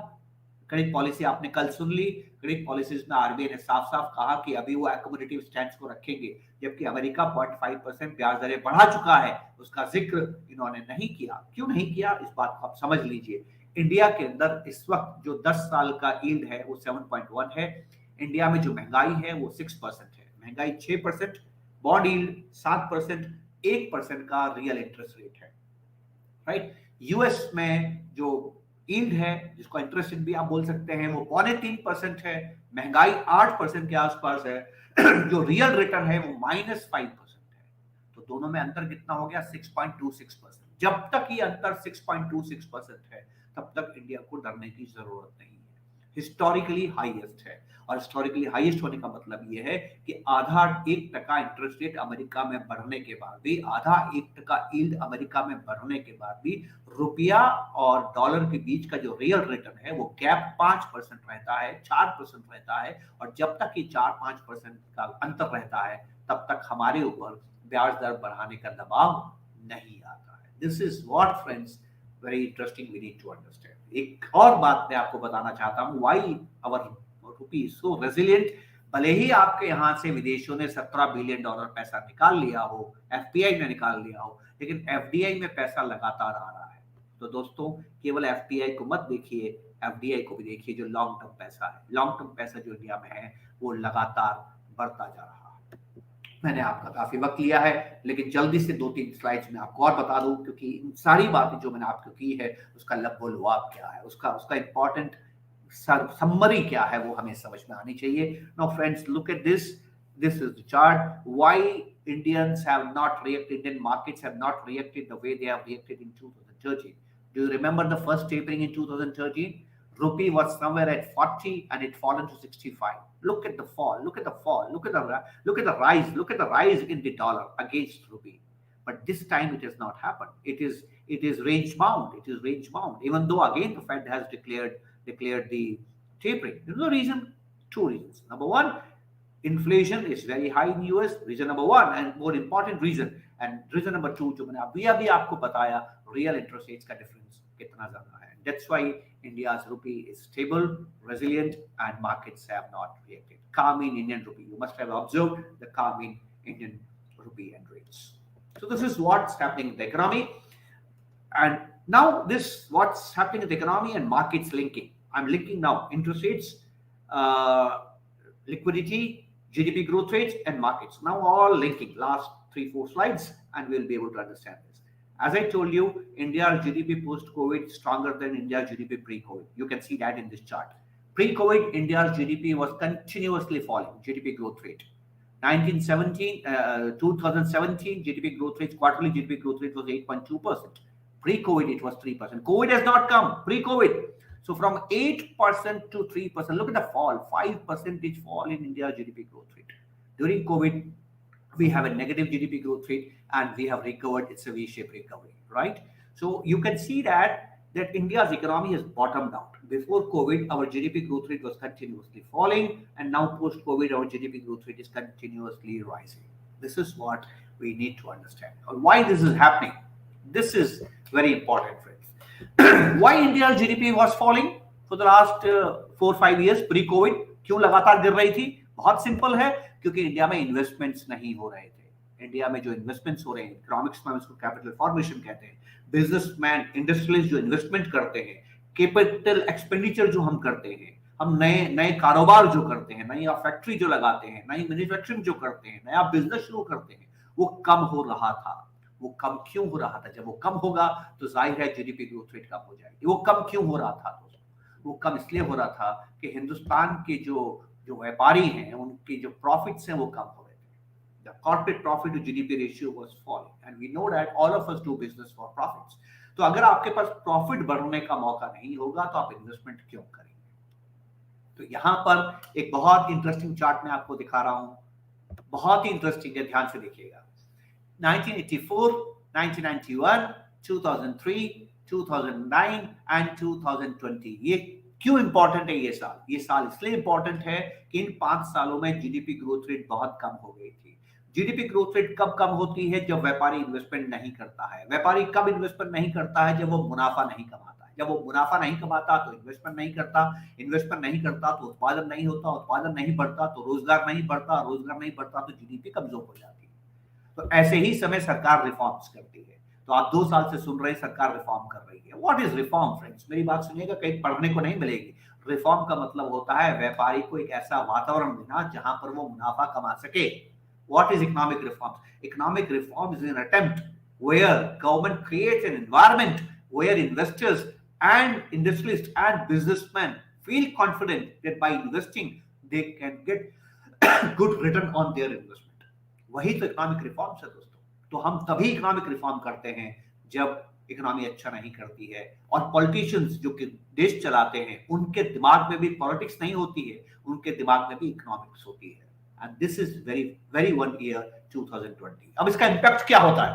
क्रेडिट पॉलिसी आपने कल सुन ली। क्रेडिट पॉलिसीज में आरबीआई ने साफ साफ कहा कि अभी वो अकोमोडेटिव स्टैंड को रखेंगे, जबकि अमेरिका 0.5% ब्याज दरें बढ़ा चुका है, उसका जिक्र इन्होंने नहीं किया। क्यों नहीं किया, इस बात को आप समझ लीजिए। इंडिया के अंदर इस वक्त जो 10 साल का यील्ड है वो 7.1 है। इंडिया में जो महंगाई है वो 6% है, महंगाई 6%, बॉन्ड यील्ड 7%, 1% का रियल इंटरेस्ट रेट है, राइट। यूएस में जो यील्ड है, जिसको इंटरेस्ट रेट भी आप बोल सकते हैं, वो 3.25% है, महंगाई 8% के आसपास है, जो रियल रिटर्न है वो -5% है। तो दोनों में अंतर कितना हो गया? 6.26%। जब तक ये अंतर 6.26% है, तब तक इंडिया को डरने की जरूरत नहीं है। हिस्टोरिकली हाईएस्ट है, और हिस्टोरिकली हाईएस्ट होने का मतलब ये है कि आधा 1% इंटरेस्ट रेट अमेरिका में बढ़ने के बाद भी, आधा 1% यील्ड अमेरिका में बढ़ने के बाद भी, रुपया और डॉलर के बीच का जो रियल रिटर्न है वो गैप 5% रहता है, 4% रहता है। और जब तक ये 4-5% का अंतर रहता है, तब तक हमारे ऊपर ब्याज दर बढ़ाने का दबाव नहीं आता है। This is what friends very interesting we need to understand. एक और बात मैं आपको बताना चाहता हूं, why our rupee so resilient. भले ही आपके यहां से विदेशों ने $17 बिलियन पैसा निकाल लिया हो, एफपीआई ने निकाल लिया हो, लेकिन एफडीआई में पैसा लगातार आ रहा है। तो दोस्तों, केवल एफडीआई को मत देखिए, एफडीआई को भी देखिए, जो लॉन्ग टर्म पैसा है। लॉन्ग टर्म पैसा जो इंडिया में है वो लगातार बढ़ता जा रहा है। मैंने आपका काफी वक्त लिया है, लेकिन जल्दी से 2-3 स्लाइड्स में आपको और बता दूं, क्योंकि इन सारी बातें जो मैंने आपको की है उसका लबोलुआब क्या है, उसका इंपॉर्टेंट summary क्या है, वो हमें समझ में आनी चाहिए। Now friends, look at this. This is the chart. Why Indians have not reacted, Indian markets have not reacted the way they have reacted in 2013. Do you remember the first tapering in 2013? Rupee was somewhere at 40 and it fallen to 65. Look at the fall, look at the fall, look at the rise, look at the rise in the dollar against rupee. But this time it has not happened. It is range bound. It is range bound. Even though again the Fed has declared the tapering. You know the reason? Two reasons. Number one, inflation is very high in US. Reason number one, and more important reason. And reason number two, जो मैंने अभी आपको बताया, real interest rates का difference कितना ज़्यादा है. That's why India's rupee is stable, resilient, and markets have not reacted. Calm in Indian rupee. You must have observed the calm in Indian rupee and rates. So this is what's happening in the economy. And now this, what's happening in the economy and markets linking. I'm linking now interest rates, liquidity, GDP growth rates, and markets. Now all linking. Last 3-4 slides, and we'll be able to understand this. As I told you, India's GDP post-COVID is stronger than India's GDP pre-COVID. You can see that in this chart. Pre-COVID, India's GDP was continuously falling, GDP growth rate. 2017 GDP growth rate, quarterly GDP growth rate was 8.2%. Pre-COVID, it was 3%. COVID has not come, pre-COVID. So from 8% to 3%, look at the fall, 5% fall in India's GDP growth rate. During COVID, we have a negative GDP growth rate and we have recovered. It's a V-shaped recovery, right? So you can see that India's economy has bottomed out. Before COVID, our GDP growth rate was continuously falling, and now post-COVID, our GDP growth rate is continuously rising. This is what we need to understand. Why this is happening? This is very important, friends. Why India's GDP was falling for the last 4-5 years pre-COVID? क्यों लगातार गिर रही थी? बहुत simple है, क्योंकि India में investments नहीं हो रहे थे। इंडिया में जो इन्वेस्टमेंट्स हो रहे हैं, इकोनॉमिक्स में इसको कैपिटल फॉर्मेशन कहते हैं। बिजनेसमैन, इंडस्ट्रियलिस्ट जो इन्वेस्टमेंट करते हैं, कैपिटल एक्सपेंडिचर जो हम करते हैं, हम नए नए कारोबार जो करते हैं, नई फैक्ट्री जो लगाते हैं, नई मैन्युफैक्चरिंग जो करते हैं, नया बिजनेस शुरू करते हैं, वो कम हो रहा था। वो कम क्यों हो रहा था? जब वो कम होगा तो जाहिर है जीडीपी ग्रोथ रेट कम हो जाएगी। वो कम क्यों हो रहा था दोस्तों? वो कम इसलिए हो रहा था कि हिंदुस्तान के जो व्यापारी हैं, उनके जो प्रॉफिट्स हैं वो कम हो रहे थे। The corporate profit to GDP ratio was falling, and we know that all of us do business for profits. तो अगर आपके पास प्रॉफिट बढ़ने का मौका नहीं होगा तो आप इन्वेस्टमेंट क्यों करेंगे? तो यहां पर एक बहुत इंटरेस्टिंग चार्ट मैं आपको दिखा रहा हूं, बहुत ही इंटरेस्टिंग है, ध्यान से देखिएगा। 1984, 1991, 2003, 2009 एंड 2020, ये क्यों इंपॉर्टेंट है? ये साल इसलिए इंपॉर्टेंट है कि इन 5 सालों में जीडीपी ग्रोथ रेट बहुत कम हो गई थी। जीडीपी ग्रोथ रेट कब कम होती है? जब व्यापारी इन्वेस्टमेंट नहीं करता है। व्यापारी कब इन्वेस्टमेंट नहीं करता है? जब वो मुनाफा नहीं कमाता है। जब वो मुनाफा नहीं कमाता तो इन्वेस्टमेंट नहीं करता, इन्वेस्टमेंट नहीं करता तो उत्पादन नहीं होता, उत्पादन नहीं बढ़ता तो रोजगार नहीं बढ़ता, रोजगार नहीं बढ़ता तो जीडीपी कमजोर हो जाती है। तो ऐसे ही समय सरकार रिफॉर्म्स करती है। तो आप 2 साल से सुन रहे हैं सरकार रिफॉर्म कर रही है। What is reform friends? मेरी बात सुनिएगा, कहीं पढ़ने को नहीं मिलेगी। रिफॉर्म का मतलब होता है व्यापारी को एक ऐसा वातावरण देना जहां पर वो मुनाफा कमा सके। What is economic reforms? Economic reform is an attempt where government creates an environment where investors and industrialists and businessmen feel confident that by investing they can get good return on their investment. वही तो economic reforms है दोस्तों। तो हम तभी economic reform करते हैं जब इकोनॉमी अच्छा नहीं करती है। और पॉलिटिशियंस जो कि देश चलाते हैं, उनके दिमाग में भी पॉलिटिक्स नहीं होती है, उनके दिमाग में भी इकोनॉमिक्स होती है। And this is very one year 2020. अब इसका इम्पैक्ट क्या होता है?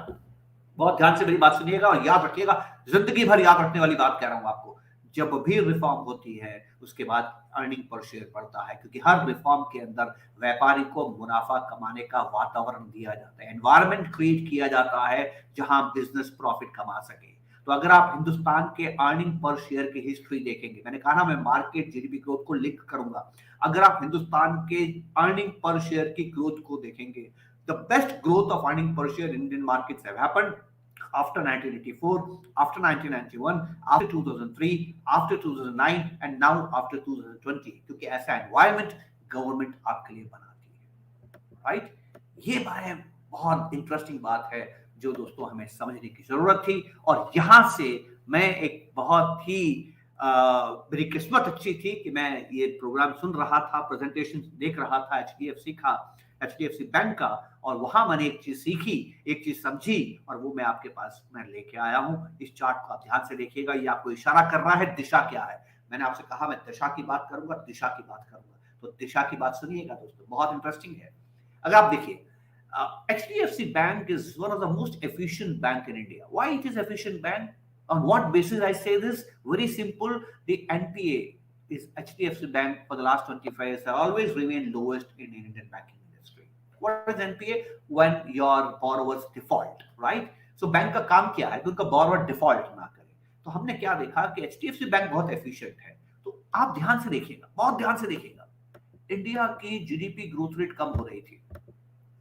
बहुत ध्यान से मेरी बात सुनिएगा और याद रखिएगा, जिंदगी भर याद रखने वाली बात कह रहा हूं आपको। जब भी रिफॉर्म होती है उसके बाद अर्निंग पर शेयर बढ़ता है, क्योंकि हर रिफॉर्म के अंदर व्यापारी को मुनाफा कमाने का वातावरण दिया जाता है, एनवायरनमेंट क्रिएट किया जाता है जहां बिजनेस प्रॉफिट कमा सके। तो अगर आप हिंदुस्तान के अर्निंग पर शेयर की हिस्ट्री देखेंगे, मैंने कहा ना मैं मार्केट जीडीपी ग्रोथ को लिंक करूंगा, अगर आप हिंदुस्तान के अर्निंग पर शेयर की ग्रोथ को देखेंगे, the best growth of earning पर share Indian markets have happened after 1984, after 1991, after 2003, after 2009 and now after 2020, क्योंकि ऐसा एनवायरनमेंट गवर्नमेंट आपके लिए बनाती है, राइट? ये बात बहुत इंटरेस्टिंग बात है जो दोस्तों हमें समझने की जरूरत थी। और यहां से मैं एक बहुत ही मेरी किस्मत अच्छी थी कि मैं ये प्रोग्राम सुन रहा था, प्रेजेंटेशन देख रहा था एचडीएफसी बैंक का, और वहां मैंने एक चीज सीखी, एक चीज समझी, और वो मैं आपके पास मैं लेके आया हूं। इस चार्ट को आप ध्यान से देखिएगा, ये आपको इशारा कर रहा है दिशा क्या है। मैंने आपसे कहा मैं दिशा की बात करूंगा, दिशा की बात करूंगा, तो दिशा की बात सुनिएगा दोस्तों, बहुत इंटरेस्टिंग है। अगर आप देखिए, HDFC Bank is one of the most efficient bank in India. Why it is efficient bank? On what basis I say this? Very simple. The NPA is HDFC Bank for the last 25 years have always remained lowest in Indian banking industry. What is NPA? When your borrowers default, right? So bank का काम क्या है? तो उनका borrower default ना करे। तो हमने क्या देखा कि HDFC Bank बहुत efficient है। तो आप ध्यान से देखिएगा, बहुत ध्यान से देखिएगा। इंडिया की जीडीपी ग्रोथ रेट कम हो रही थी,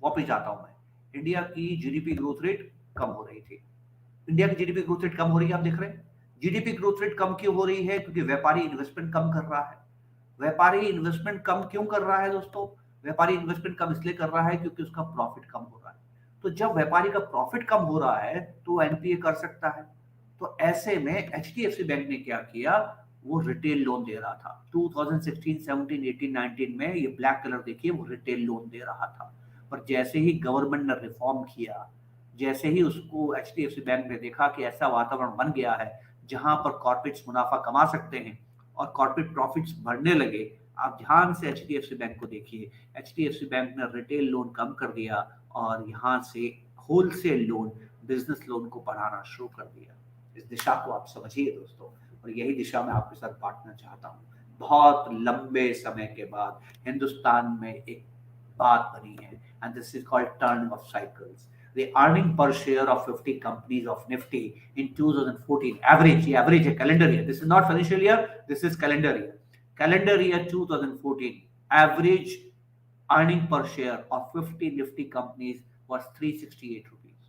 वापस जाता हूं मैं, इंडिया की जीडीपी ग्रोथ रेट कम हो रही थी। इंडिया की जीडीपी ग्रोथ रेट कम हो रही है, आप देख रहे हैं। जीडीपी ग्रोथ रेट कम क्यों हो रही है? क्योंकि व्यापारी इन्वेस्टमेंट कम कर रहा है। व्यापारी इन्वेस्टमेंट कम क्यों कर रहा है दोस्तों? व्यापारी इन्वेस्टमेंट कम इसलिए कर रहा है क्योंकि उसका प्रॉफिट कम हो रहा है। तो जब व्यापारी का प्रॉफिट कम हो रहा है तो एनपीए कर सकता है। तो ऐसे में एचडीएफसी बैंक ने क्या किया, वो रिटेल लोन दे रहा था। 2016, 17, 18, 19 में ये ब्लैक कलर देखिए, वो रिटेल लोन दे रहा था। पर जैसे ही गवर्नमेंट ने रिफॉर्म किया, जैसे ही उसको एचडीएफसी बैंक ने देखा कि ऐसा वातावरण बन गया है जहां पर कॉर्पोरेट्स मुनाफा कमा सकते हैं और कॉर्पोरेट प्रॉफिट्स बढ़ने लगे, आप ध्यान से एचडीएफसी बैंक को देखिए। एचडीएफसी बैंक ने रिटेल लोन कम कर दिया और यहाँ से होलसेल लोन, बिजनेस लोन को बढ़ाना शुरू कर दिया। इस दिशा को आप समझिए दोस्तों, और यही दिशा मैं आपके साथ बांटना चाहता हूँ। बहुत लंबे समय के बाद हिंदुस्तान में एक बात बनी है, and this is called turning of cycles. The earning per share of 50 companies of Nifty in 2014 average calendar year. This is not financial year. This is calendar year. Calendar year 2014 average earning per share of 50 Nifty companies was 368 rupees.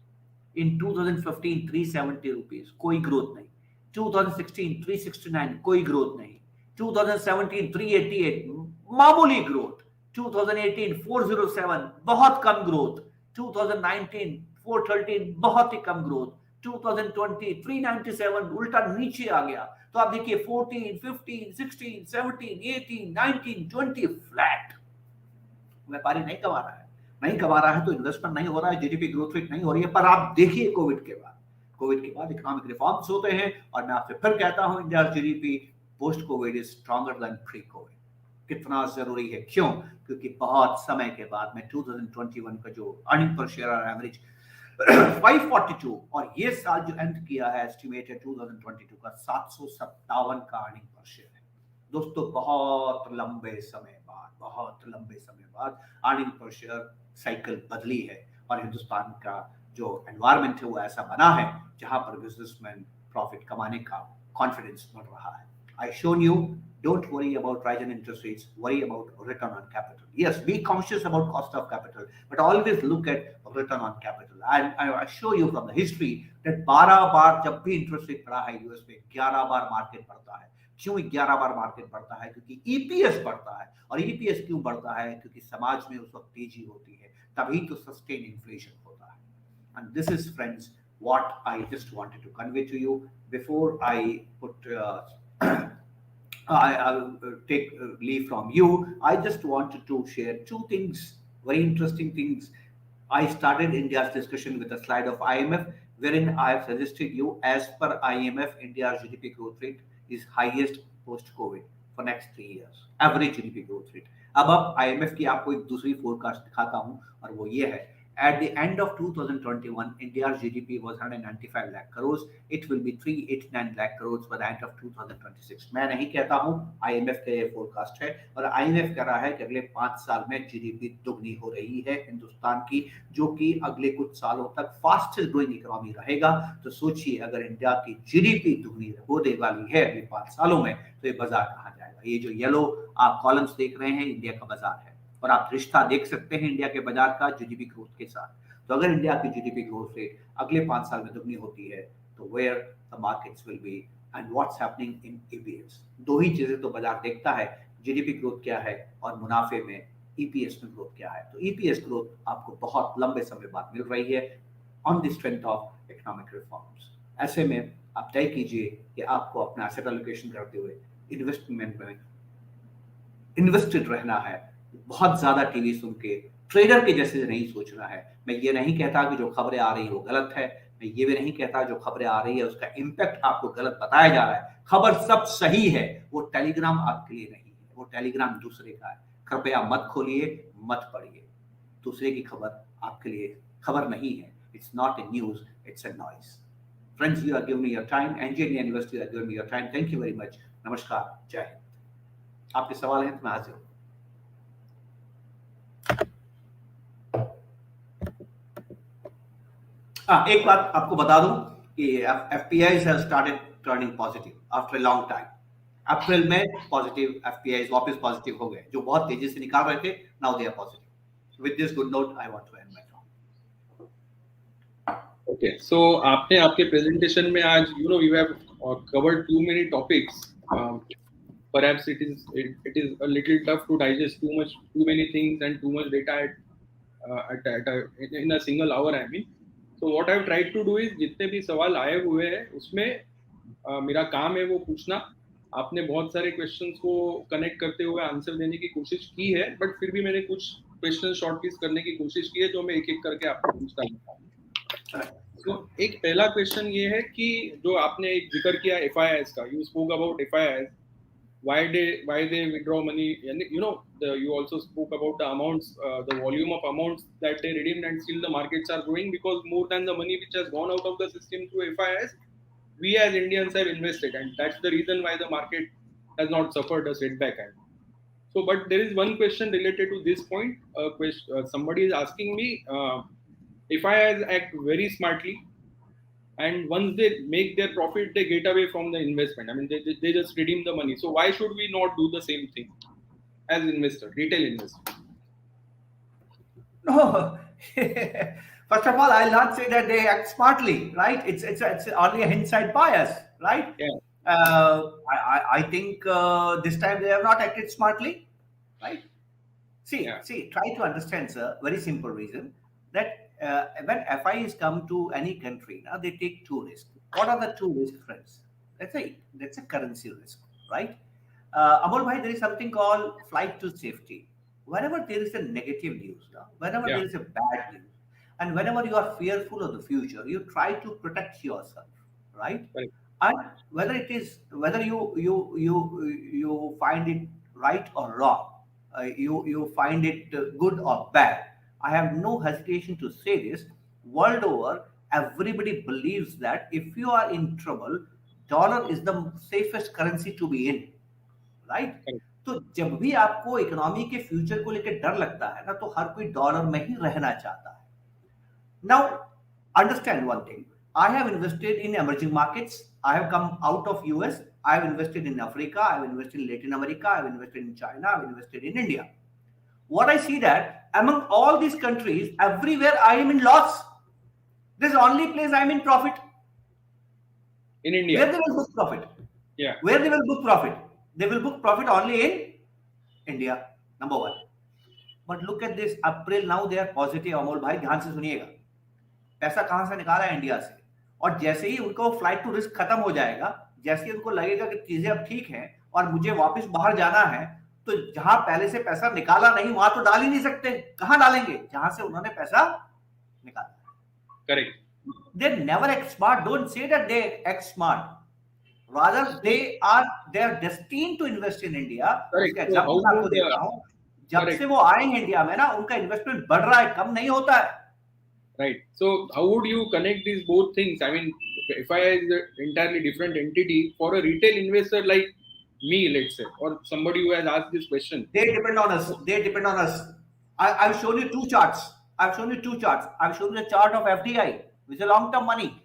In 2015 370 rupees. कोई growth नहीं. 2016 369 कोई growth नहीं. 2017 388 मामूली growth. 2018 407 बहुत कम growth. 2019 413 बहुत ही कम growth. 2020 397 उल्टा नीचे आ गया. तो आप देखिए 14 15 16 17 18 19 20 फ्लैट. व्यापारी नहीं कमा रहा है, नहीं कमा रहा है तो इन्वेस्टमेंट नहीं हो रहा है, जीडीपी ग्रोथ रेट नहीं हो रही है. पर आप देखिए कोविड के बाद इकोनॉमिक रिफॉर्म्स होते हैं और मैं आपसे फिर कहता हूं India GDP post Covid is stronger than pre Covid. कितना जरूरी है, क्यों? क्योंकि बहुत समय के बाद में 2021 का जो अर्निंग पर शेयर एवरेज 542 और ये साल जो एंड किया है एस्टिमेटेड 2022 का 757 का अर्निंग पर शेयर है. दोस्तों बहुत लंबे समय बाद अर्निंग पर शेयर साइकिल बदली है और हिंदुस्तान का जो एनवायरमेंट है वो ऐसा बना है जहां पर बिजनेसमैन प्रॉफिट कमाने का कॉन्फिडेंस बढ़ रहा है. I shown you, don't worry about rise in interest rates, worry about return on capital. Yes, be conscious about cost of capital, but always look at return on capital. And I show you from the history that 12 बार जब भी interest rate बढ़ा है US में, 11 बार market बढ़ता है. क्यों 11 बार market बढ़ता है? क्योंकि ईपीएस बढ़ता है. और ईपीएस क्यों बढ़ता है? क्योंकि समाज में उस वक्त तेजी होती है, तभी तो सस्टेन इन्फ्लेशन होता है. And this is, friends, what I just wanted to convey to you before I put I will take leave from you. I just wanted to share two things, very interesting things. I started India's discussion with a slide of IMF, wherein I have suggested you, as per IMF, India's GDP growth rate is highest post-COVID for next 3 years. Average GDP growth rate. अब IMF की आपको एक दूसरी forecast दिखाता हूँ और वो ये है. At the end of 2021, India's GDP was 195 lakh crores. It will be 389 lakh crores by the end of 2026. मैं नहीं कहता हूँ, IMF का ये फोरकास्ट है और IMF कह रहा है कि अगले 5 साल में GDP दुगनी हो रही है हिंदुस्तान की, जो कि अगले कुछ सालों तक फास्टेस्ट ग्रोइंग इकोनॉमी रहेगा. तो सोचिए अगर इंडिया की GDP दुगनी होने वाली है अगले 5 सालों में, तो ये बाजार कहाँ जाएगा? ये जो येलो आप कॉलम्स देख रहे हैं, इंडिया का बाजार है और आप रिश्ता देख सकते हैं इंडिया के बाजार का जीडीपी ग्रोथ के साथ. तो अगर इंडिया की जीडीपी ग्रोथ रेट अगले 5 साल में दुगनी होती है तो where the markets will be and what's happening in EPS. दो ही चीजें तो बाजार देखता है, जीडीपी ग्रोथ क्या है और मुनाफे में ईपीएस में ग्रोथ क्या है. तो ईपीएस ग्रोथ आपको बहुत लंबे समय बाद मिल रही है on the strength of economic reforms. ऐसे में आप तय कीजिए कि आपको अपना एसेट एलोकेशन करते हुए इन्वेस्टमेंट में इन्वेस्टेड रहना है. बहुत ज्यादा टीवी सुन के ट्रेडर के जैसे नहीं सोचना है. मैं ये नहीं कहता कि जो खबरें आ रही है वो गलत है, मैं ये भी नहीं कहता जो खबरें आ रही है उसका इम्पैक्ट आपको गलत बताया जा रहा है. खबर सब सही है, वो टेलीग्राम आपके लिए नहीं है, वो टेलीग्राम दूसरे का है. कृपया मत खोलिए, मत पढ़िए. दूसरे की खबर आपके लिए खबर नहीं है. It's not a news, it's a noise. Friends, you are giving me your time, NGA university are giving me your time. Thank you very much. नमस्कार, जय हिंद. आपके सवाल हैं तो मैं हाजिर हूँ. एक बात आपको बता दूं कि FPIs have started turning positive after a long time. अप्रैल में पॉजिटिव FPIs वापस पॉजिटिव हो गए, जो बहुत तेजी से निकाल रहे थे. Now they are positive. With this good note, I want to end my talk. Okay, so आपने आपके presentation में आज, we have covered too many topics. Perhaps it is a little tough to digest too many things and too much data in a single hour. I mean. So what I've tried to do is जितने भी सवाल आए हुए हैं उसमें मेरा काम है वो पूछना आपने बहुत सारे क्वेश्चंस को कनेक्ट करते हुए आंसर देने की कोशिश की है, बट फिर भी मैंने कुछ क्वेश्चन शॉर्टलिस्ट करने की कोशिश की है जो मैं एक एक करके आपको पूछता हूँ. तो एक पहला क्वेश्चन ये है कि जो आपने एक जिक्र किया FIIs का, you spoke about FIIs, why they withdraw money, and you also spoke about the amounts, the volume of amounts that they redeemed, and still the markets are growing because more than the money which has gone out of the system through FIIs, we as Indians have invested, and that's the reason why the market has not suffered a setback. So, but there is one question related to this point. Somebody is asking me, FIIs act very smartly, and once they make their profit, they get away from the investment. I mean, they just redeem the money. So why should we not do the same thing as investor, retail investor? No. First of all, I'll not say that they act smartly, right? It's only a hindsight bias, right? Yeah, I think this time they have not acted smartly, right? yeah, Try to understand, sir. Very simple reason that when FIs come to any country, now they take two risks. What are the two risks, friends? That's a currency risk, right? Amol bhai, there is something called flight to safety. Whenever there is a negative news, whenever yeah, there is a bad news, and whenever you are fearful of the future, you try to protect yourself, right? correct, And whether you find it right or wrong, you find it good or bad, I have no hesitation to say this. World over, everybody believes that if you are in trouble, dollar is the safest currency to be in, right. correct. तो जब भी आपको economy के future को लेकर डर लगता है ना, तो हर कोई डॉलर में ही रहना चाहता है. Now, understand one thing. I have invested in emerging markets. I have come out of US. I have invested in Africa. I have invested in Latin America. I have invested in China. I have invested in India. What I see that among all these countries, everywhere I am in loss. This is the only place I am in profit. In India, Where they will book profit? yeah, Where they will book profit? They will book profit only in India. Number one. But look at this. April now they are positive. Amol भाई ध्यान से सुनिएगा. पैसा कहां से निकाला है? India से. और जैसे ही उनको फ्लाइट टू रिस्क खत्म हो जाएगा, जैसे ही उनको लगेगा कि चीजें अब ठीक हैं और मुझे वापस बाहर जाना है, तो जहां पहले से पैसा निकाला नहीं वहां तो डाल ही नहीं सकते. कहां डालेंगे? जहां से उन्होंने पैसा निकाला. correct. They never act smart. Don't say that they act smart. Rather, they are destined to invest in India. Correct. इसका So एग्जांपल मैं आपको देता हूं. जब correct, से वो आएंगे इंडिया में ना, उनका इन्वेस्टमेंट बढ़ रहा है, कम नहीं होता है. right. So how would you connect these both things? I mean, FII is an entirely different entity. For a retail investor like me, let's say, or somebody who has asked this question, They depend on us. They depend on us. I've shown you two charts. I've shown you the chart of FDI, which is long-term money.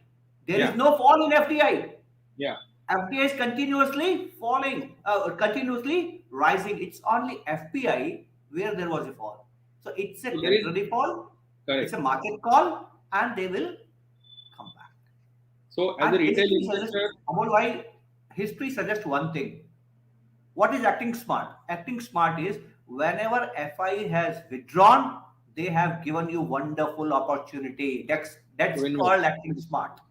There is yeah, no fall in FDI. yeah, FDI is continuously falling, continuously rising. It's only FPI where there was a fall. So it's a so there is, temporary fall. It's correct. a market call, and they will come back. So as a And retail history suggests, investor, Amol, why history suggests one thing. What is acting smart? Acting smart is whenever FI has withdrawn, they have given you wonderful opportunity. That's to invest, called acting smart.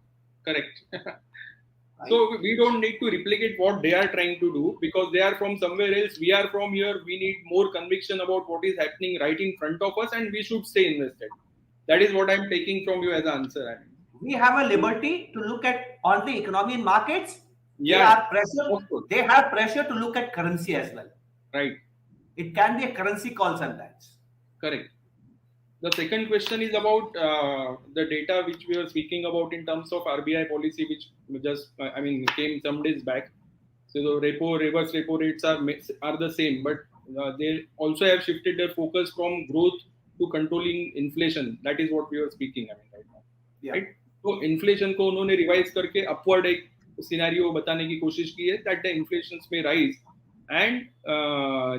correct. Right? So we don't need to replicate what they are trying to do because they are from somewhere else. We are from here. We need more conviction about what is happening right in front of us, and we should stay invested. That is what I'm taking from you as an answer. I mean, We have a liberty to look at only economy and markets. They yeah, are pressure. of course, They have pressure to look at currency as well. right, It can be a currency call sometimes. correct. The second question is about the data which we were speaking about in terms of RBI policy, which just I mean came some days back. So the reverse repo rates are the same, but they also have shifted their focus from growth to controlling inflation. That is what we were speaking. I mean, right now, Yeah. right? तो inflation को उन्होंने revise करके upward एक scenario बताने की कोशिश की है दैट द इन्फ्लेशन में rise and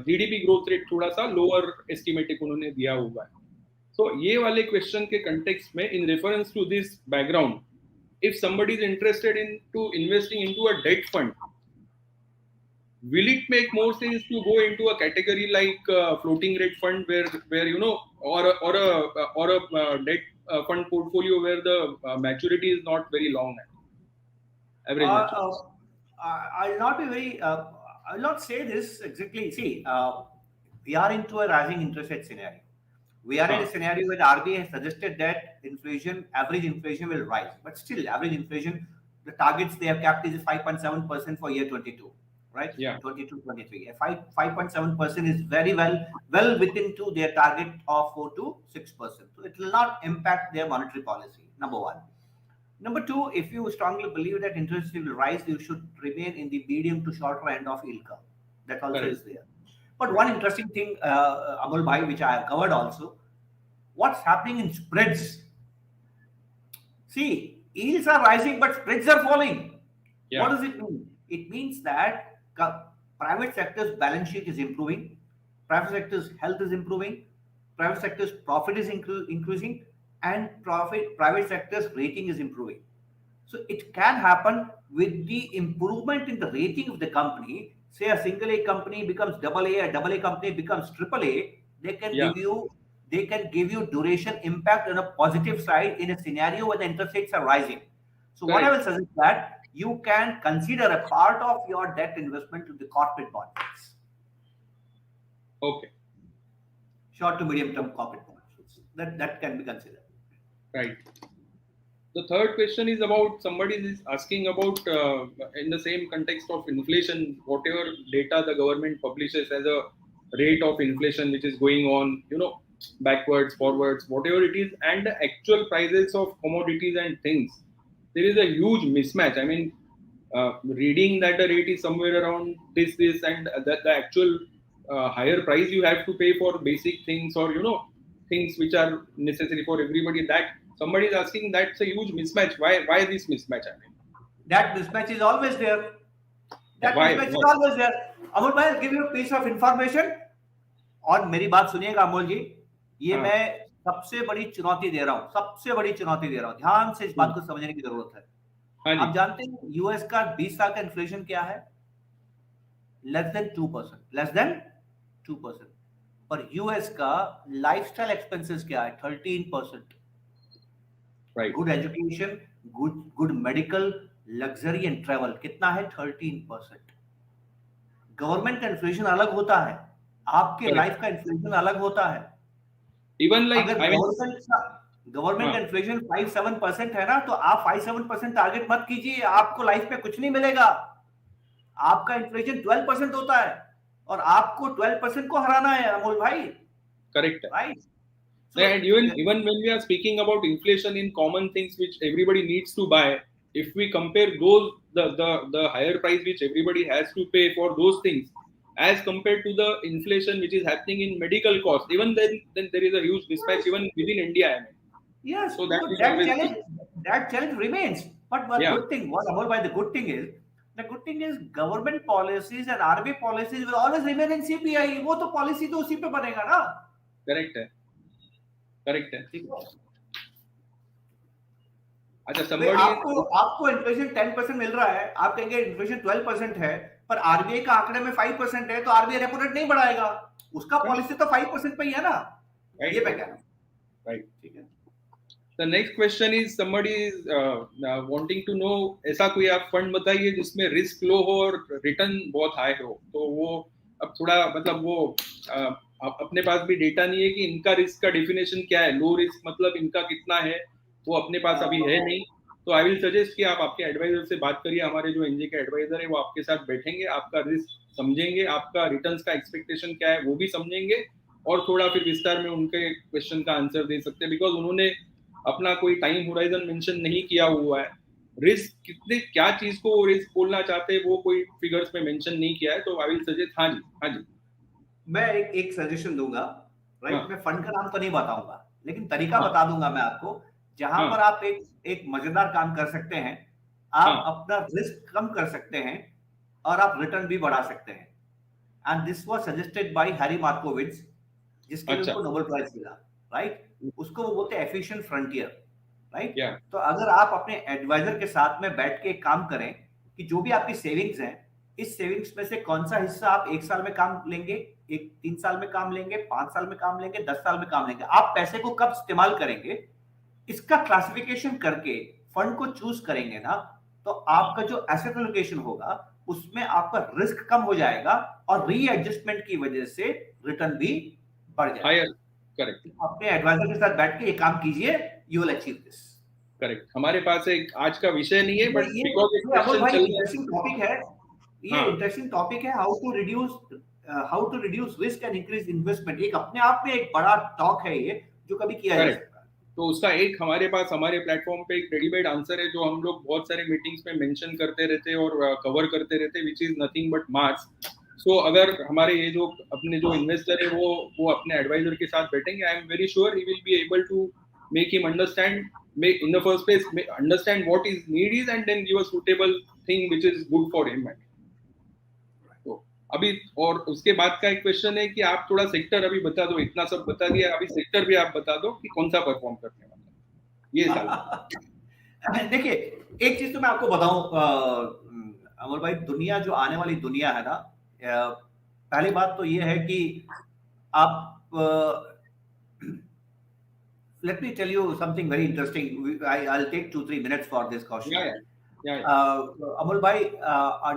GDP growth rate थोड़ा सा लोअर एस्टिमेटिक उन्होंने दिया हुआ है. So ये वाले क्वेश्चन के कंटेक्स्ट में in reference to this background, if somebody is interested into investing into a debt fund, will it make more sense to go into a category like floating rate fund where you know or a debt fund portfolio where the maturity is not very long, average maturity? I'll not be very. I'll not say this exactly. See, we are into a rising interest rate scenario. We are in a हाँ, scenario where RBI has suggested that average inflation will rise, but still, average inflation, the targets they have kept is 5.7% for year 22, right? yeah, 22-23. 5.7% is very well within to their target of 4 to 6%. So it will not impact their monetary policy. Number one. Number two, if you strongly believe that interest rate will rise, you should remain in the medium to shorter end of yield curve. That also correct, is there. But right, one interesting thing, Amol Bhai, which I have covered also, what's happening in spreads? See, yields are rising, but spreads are falling. What yeah, does it mean? It means that private sector's balance sheet is improving, private sector's health is improving, private sector's profit is increasing, and private sector's rating is improving. So it can happen with the improvement in the rating of the company. Say a single A company becomes a double A company becomes triple A. They can yeah, give you duration impact on a positive side in a scenario where the interest rates are rising. So what I will correct, suggest that you can consider a part of your debt investment to the corporate bonds, okay, short to medium term corporate bonds. That can be considered. right. The third question is about somebody is asking about in the same context of inflation, whatever data the government publishes as a rate of inflation which is going on, backwards, forwards, whatever it is, and the actual prices of commodities and things. There is a huge mismatch. I mean, reading that the rate is somewhere around this, and that the actual higher price you have to pay for basic things, or things which are necessary for everybody. That somebody is asking, that's a huge mismatch. Why this mismatch? I mean, That mismatch is always there. yeah, That mismatch is always there. Amol bhai, I'll give you a piece of information. और मेरी बात सुनिएगा अमोल जी, ये हाँ, मैं सबसे बड़ी चुनौती दे रहा हूं, सबसे बड़ी चुनौती दे रहा हूं, ध्यान से इस बात हम्म, को समझने की जरूरत है। हाँ जी, आप जानते हैं यूएस का 20 साल का इन्फ्लेशन क्या है? Less than 2%, less than 2%। पर यूएस का लाइफस्टाइल एक्सपेंसेस क्या है? 13%। right, good education, good medical, luxury and travel कितना है? 13%। गवर्नमेंट का इन्फ्लेशन अलग होता है, आपके correct. लाइफ का इन्फ्लेशन अलग होता है। Even like, अगर I mean, गवर्नमेंट का हाँ, इन्फ्लेशन 5-7% है ना, तो आप 5-7% टारगेट मत कीजिए, आपको लाइफ में कुछ नहीं मिलेगा। आपका इन्फ्लेशन 12% होता है और आपको 12% को हराना है अमोल भाई, correct. Right? So And even when we are speaking about inflation in common things which everybody needs to buy, if we compare those the higher price which everybody has to pay for those things as compared to the inflation which is happening in medical cost, even then there is a huge mismatch even within India. I mean, yes, so that so is always the, that challenge remains. But one yeah, good thing, what Amol bhai, the good thing is government policies and RBI policies will always remain in CPI. वो तो policy तो उसी पे बनेगा ना, correct है, correct है. ठीक है? अच्छा, भाई somebody आपको आपको इन्फ्लेशन 10% मिल रहा है, आप कहेंगे इन्फ्लेशन 12% है, पर आरबीआई का आंकड़े में 5% है, तो आरबीआई रेपो रेट नहीं बढ़ाएगा, उसका पॉलिसी तो 5% पे ही है ना। right, ये मैं right, कह रहा हूँ, right. ठीक है? The next question is somebody is wanting to know, ऐसा कोई आप फंड बताइए जिसमें रिस्क लो हो और रिटर्न बहुत हाई हो, तो वो अब थोड़ा मतलब वो अपने पास भी डेटा नहीं है कि इनका रिस्क का डेफिनेशन क्या है, लो रिस्क मतलब इनका कितना है, वो अपने पास अभी है नहीं. तो आई विल सजेस्ट कि आप आपके एडवाइजर से बात करिए. हमारे जो एनजे के एडवाइजर है वो आपके साथ बैठेंगे, आपका रिस्क समझेंगे, आपका रिटर्न्स का एक्सपेक्टेशन क्या है वो भी समझेंगे, और थोड़ा फिर विस्तार में उनके क्वेश्चन का आंसर दे सकते हैं, बिकॉज उन्होंने अपना कोई टाइम होराइजन मेंशन नहीं किया हुआ है. रिस्क कितने क्या चीज को रिस्क बोलना चाहते हैं वो कोई फिगर्स में मेंशन नहीं किया है. तो आई विल सजेस्ट, हाँ जी, हाँ जी, मैं एक सजेशन दूंगा, राइट? हाँ, मैं फंड का नाम तो नहीं बताऊंगा, लेकिन तरीका हाँ, बता दूंगा मैं आपको, जहां हाँ, पर आप एक मजेदार काम कर सकते हैं। आप हाँ, अपना रिस्क कम कर सकते हैं और आप रिटर्न भी बढ़ा सकते हैं। And this was suggested by Harry Markowitz, जिसके लिए अच्छा, उनको नोबेल प्राइज मिला, राइट? उसको वो बोलते हैं एफिशिएंट फ्रंटियर, राइट? या, तो अगर आप अपने एडवाइजर के साथ में बैठ के एक काम करें कि जो भी आपकी सेविंग्स हैं, इस सेविंग्स में से कौन सा हिस्सा आप 1 साल में काम लेंगे, एक 3 साल में काम लेंगे, 5 साल में काम लेंगे, 10 साल में काम लेंगे, आप पैसे को कब इस्तेमाल करेंगे, इसका क्लासिफिकेशन करके फंड को चूज करेंगे ना, तो आपका जो एसेट एलोकेशन होगा उसमें आपका रिस्क कम हो जाएगा और रीएडजस्टमेंट की वजह से रिटर्न भी बढ़ जाएगा। Higher, correct. अपने एडवाइजर के साथ बैठ के ये काम कीजिए, you will achieve this. Correct. हमारे पास एक आज का विषय नहीं है, बट ये बिकॉज एक अमोल क्वेश्चन भाई चल रहा इंटरेस्टिंग टॉपिक है। है। ये हाँ, इंटरेस्टिंग टॉपिक है, how to reduce risk and increase investment. एक अपने आप में एक बड़ा टॉक है ये, जो कभी किया जा करेक्ट। सकता है। तो उसका एक हमारे पास हमारे प्लेटफॉर्म पे एक रेडीमेड आंसर है, जो हम लोग बहुत सारे मीटिंग्स में मेंशन करते रहते हैं और कवर करते रहते हैं, which is nothing but marks. So अगर हमारे ये जो अपने जो इन्वेस्टर है वो अपने एडवाइजर के साथ बैठेंगे, I am very sure he will be able to make him understand, make in the first place understand what his need is and then give a suitable thing which is good for him। तो अभी और उसके बाद का एक question है कि आप थोड़ा सेक्टर अभी बता दो, इतना सब बता दिया, अभी सेक्टर भी आप बता दो कि कौन सा परफॉर्म करने वाला है ये साल। देखिए, एक चीज तो मैं आपको बताऊं अमर भाई, दुनिया जो आने वाली दुनिया है ना, पहली बात तो ये है कि आप let me tell you something very interesting. I'll take 2-3 minutes for this question. Amol bhai,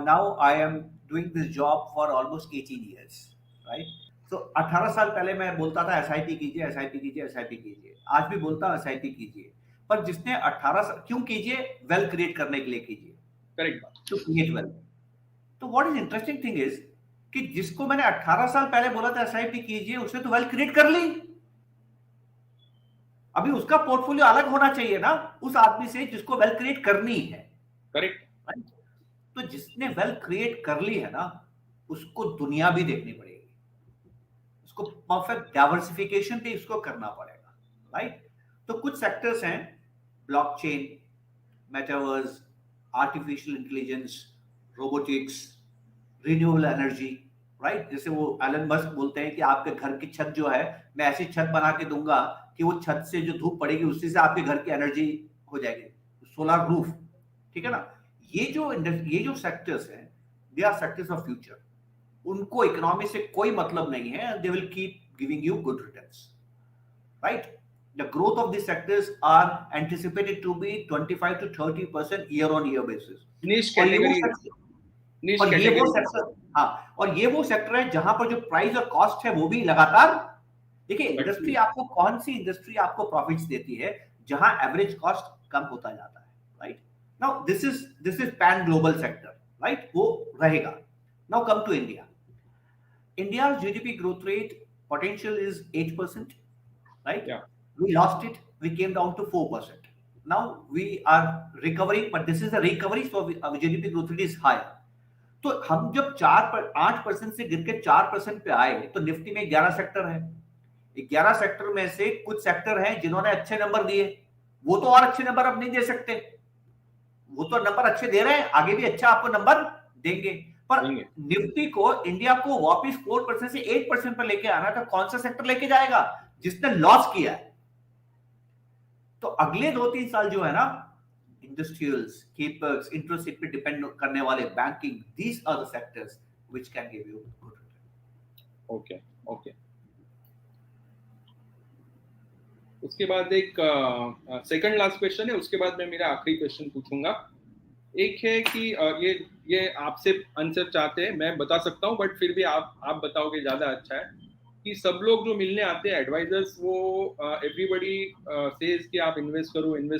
now I am doing this job for almost 18 years, right? So 18 साल पहले मैं बोलता था एसआईपी कीजिए, एसआईपी कीजिए, एसआईपी कीजिए। आज भी बोलता हूँ एसआईपी कीजिए, पर जिसने 18 साल क्यों कीजिए? वेल्थ क्रिएट करने के लिए कीजिए। करेक्ट बात। To create wealth. तो what is interesting thing is कि जिसको मैंने 18 साल पहले बोला था एसआईपी कीजिए, उसने तो वेल्थ क्रिएट कर ली। अभी उसका पोर्टफोलियो अलग होना चाहिए ना उस आदमी से जिसको वेल्थ क्रिएट करनी है। करेक्ट। तो जिसने वेल्थ क्रिएट कर ली है ना, उसको दुनिया भी देखनी पड़ेगी, उसको परफेक्ट डाइवर्सिफिकेशन भी उसको करना पड़ेगा, राइट? तो कुछ सेक्टर्स हैं, blockchain, metaverse, artificial intelligence, robotics, renewable energy, right? जैसे वो एलन मस्क बोलते हैं कि आपके घर की छत जो है, मैं ऐसी छत बना के दूंगा कि वो छत से जो धूप पड़ेगी उसी से आपके घर की एनर्जी हो जाएगी, सोलर रूफ, ठीक है ना? ये जो सेक्टर्स हैं, they are sectors of future. उनको इकोनॉमी से कोई मतलब नहीं है, they will keep giving you good returns, right? The growth of these sectors are anticipated to be 25 to 30% year on year basis. निश और ये वो कैटेगरी, निश और ये वो कैटेगरी। सेक्टर, हाँ, और ये वो सेक्टर है जहां पर जो प्राइस और कॉस्ट है वो भी लगातार, देखिए इंडस्ट्री आपको कौन सी इंडस्ट्री आपको प्रॉफिट्स देती है जहां एवरेज कॉस्ट कम होता जाता है, right? Now this is pan global sector, right? वो रहेगा। Now come to India. India's GDP growth rate potential is 8%, right? Yeah. We lost it. We came down to 4%. Now we are recovering, but this is a recovery, so our GDP growth rate is higher. तो हम जब 8% से गिर के 4% पे आए, तो Nifty में 11 सेक्टर है। 11 सेक्टर में से कुछ सेक्टर हैं जिन्होंने अच्छे नंबर दिए, वो तो और अच्छे नंबर अब नहीं दे सकते। वो तो नंबर अच्छे दे रहे हैं, आगे भी अच्छा आपको नंबर देंगे, पर निफ्टी को, इंडिया को वापस 4% से 8% पर लेके आना, तो कौन सा सेक्टर लेके जाएगा? जिसने लॉस किया है। तो अगले 2-3 साल जो है ना, इंडस्ट्रियल्स, केपर्स, इंटरेस्ट रेट पे डिपेंड करने वाले, banking, these are the sectors which can give you good return. Okay okay. उसके बाद एक सेकंड लास्ट क्वेश्चन है, उसके बाद मैं मेरा आखिरी क्वेश्चन पूछूंगा। एक है कि ये आपसे आंसर चाहते हैं, मैं बता सकता हूँ बट फिर भी आप बताओगे ज्यादा अच्छा है, कि सब लोग जो मिलने आते हैं एडवाइजर्स, वो एवरीबडी सेज कि आप इन्वेस्ट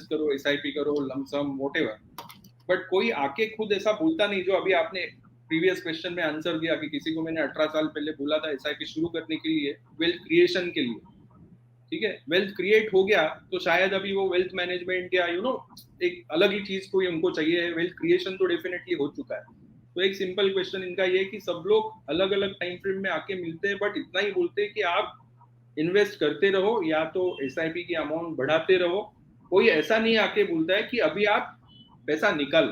करो, एसआईपी करो, लमसम व्हाटएवर, बट कोई आके खुद ऐसा बोलता नहीं, जो अभी आपने प्रीवियस क्वेश्चन में आंसर दिया कि किसी को मैंने 18 साल पहले बोला था एसआईपी शुरू करने के लिए, वेल्थ क्रिएशन के लिए, ठीक है? वेल्थ क्रिएट हो गया तो शायद अभी वो वेल्थ मैनेजमेंट या एक अलग ही चीज कोई उनको चाहिए है। वेल्थ क्रिएशन तो डेफिनेटली हो चुका है। तो एक सिंपल क्वेश्चन इनका ये है कि सब लोग अलग अलग टाइम फ्रेम में आके मिलते हैं, बट इतना ही बोलते हैं कि आप इन्वेस्ट करते रहो या तो एसआईपी की अमाउंट बढ़ाते रहो। कोई ऐसा नहीं आके बोलता है कि अभी आप पैसा निकाल।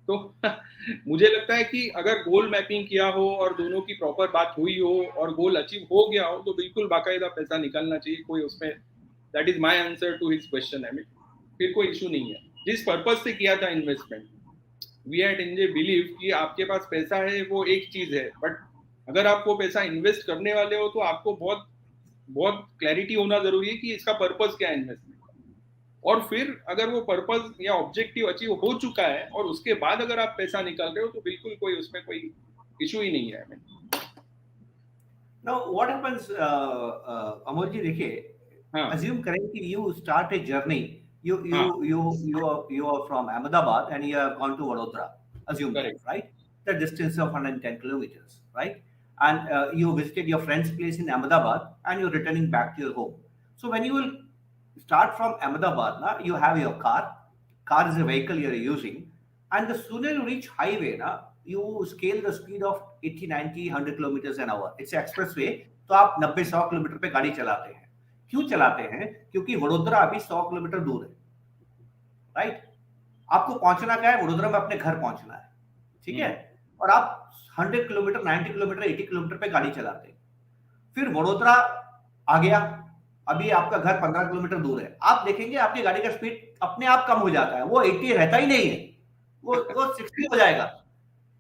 तो मुझे लगता है कि अगर गोल मैपिंग किया हो और दोनों की प्रॉपर बात हुई हो और गोल अचीव हो गया हो, तो बिल्कुल बाकायदा पैसा निकालना चाहिए। कोई उसमें, that is my answer to his question. I mean, फिर कोई इशू नहीं है। जिस पर्पज से किया था investment, we at NJ believe कि आपके पास पैसा है वो एक चीज है, बट अगर आप वो पैसा इन्वेस्ट करने वाले हो तो आपको बहुत बहुत क्लैरिटी होना जरूरी है कि इसका पर्पज क्या है इन्वेस्टमेंट का। और फिर अगर वो पर्पस या ऑब्जेक्टिव अचीव हो चुका है और उसके बाद अगर आप पैसा निकाल रहे हो तो बिल्कुल कोई उसमें कोई इशू ही नहीं है। Now what happens, Amol ji, देखिए, हाँ assume करें कि you start a journey, हाँ you are from Ahmedabad and you have gone to Vadodara, assume that, correct right? The distance of 110 kilometers, right? And you visited your friend's place in Ahmedabad and you're returning back to your home. So when you will start from Ahmedabad, na, you have your car is a vehicle you're using, and the sooner you reach highway, na, you scale the speed of 80, 90, 100 kilometers an hour. It's an expressway, तो आप 90-100 kilometre पे गाड़ी चलाते हैं। क्यों चलाते हैं? क्योंकि वडोदरा अभी 100 किलोमीटर दूर है, राइट? आपको पहुंचना क्या है? वडोदरा में अपने घर पहुंचना है, ठीक है? और आप 100 किलोमीटर, 90 किलोमीटर, 80 किलोमीटर पे गाड़ी चलाते हैं। फिर वडोदरा आ गया, अभी आपका घर 15 किलोमीटर दूर है। आप देखेंगे आपकी गाड़ी का स्पीड अपने आप कम हो जाता है, वो 80 रहता ही नहीं है, वो 60 हो जाएगा।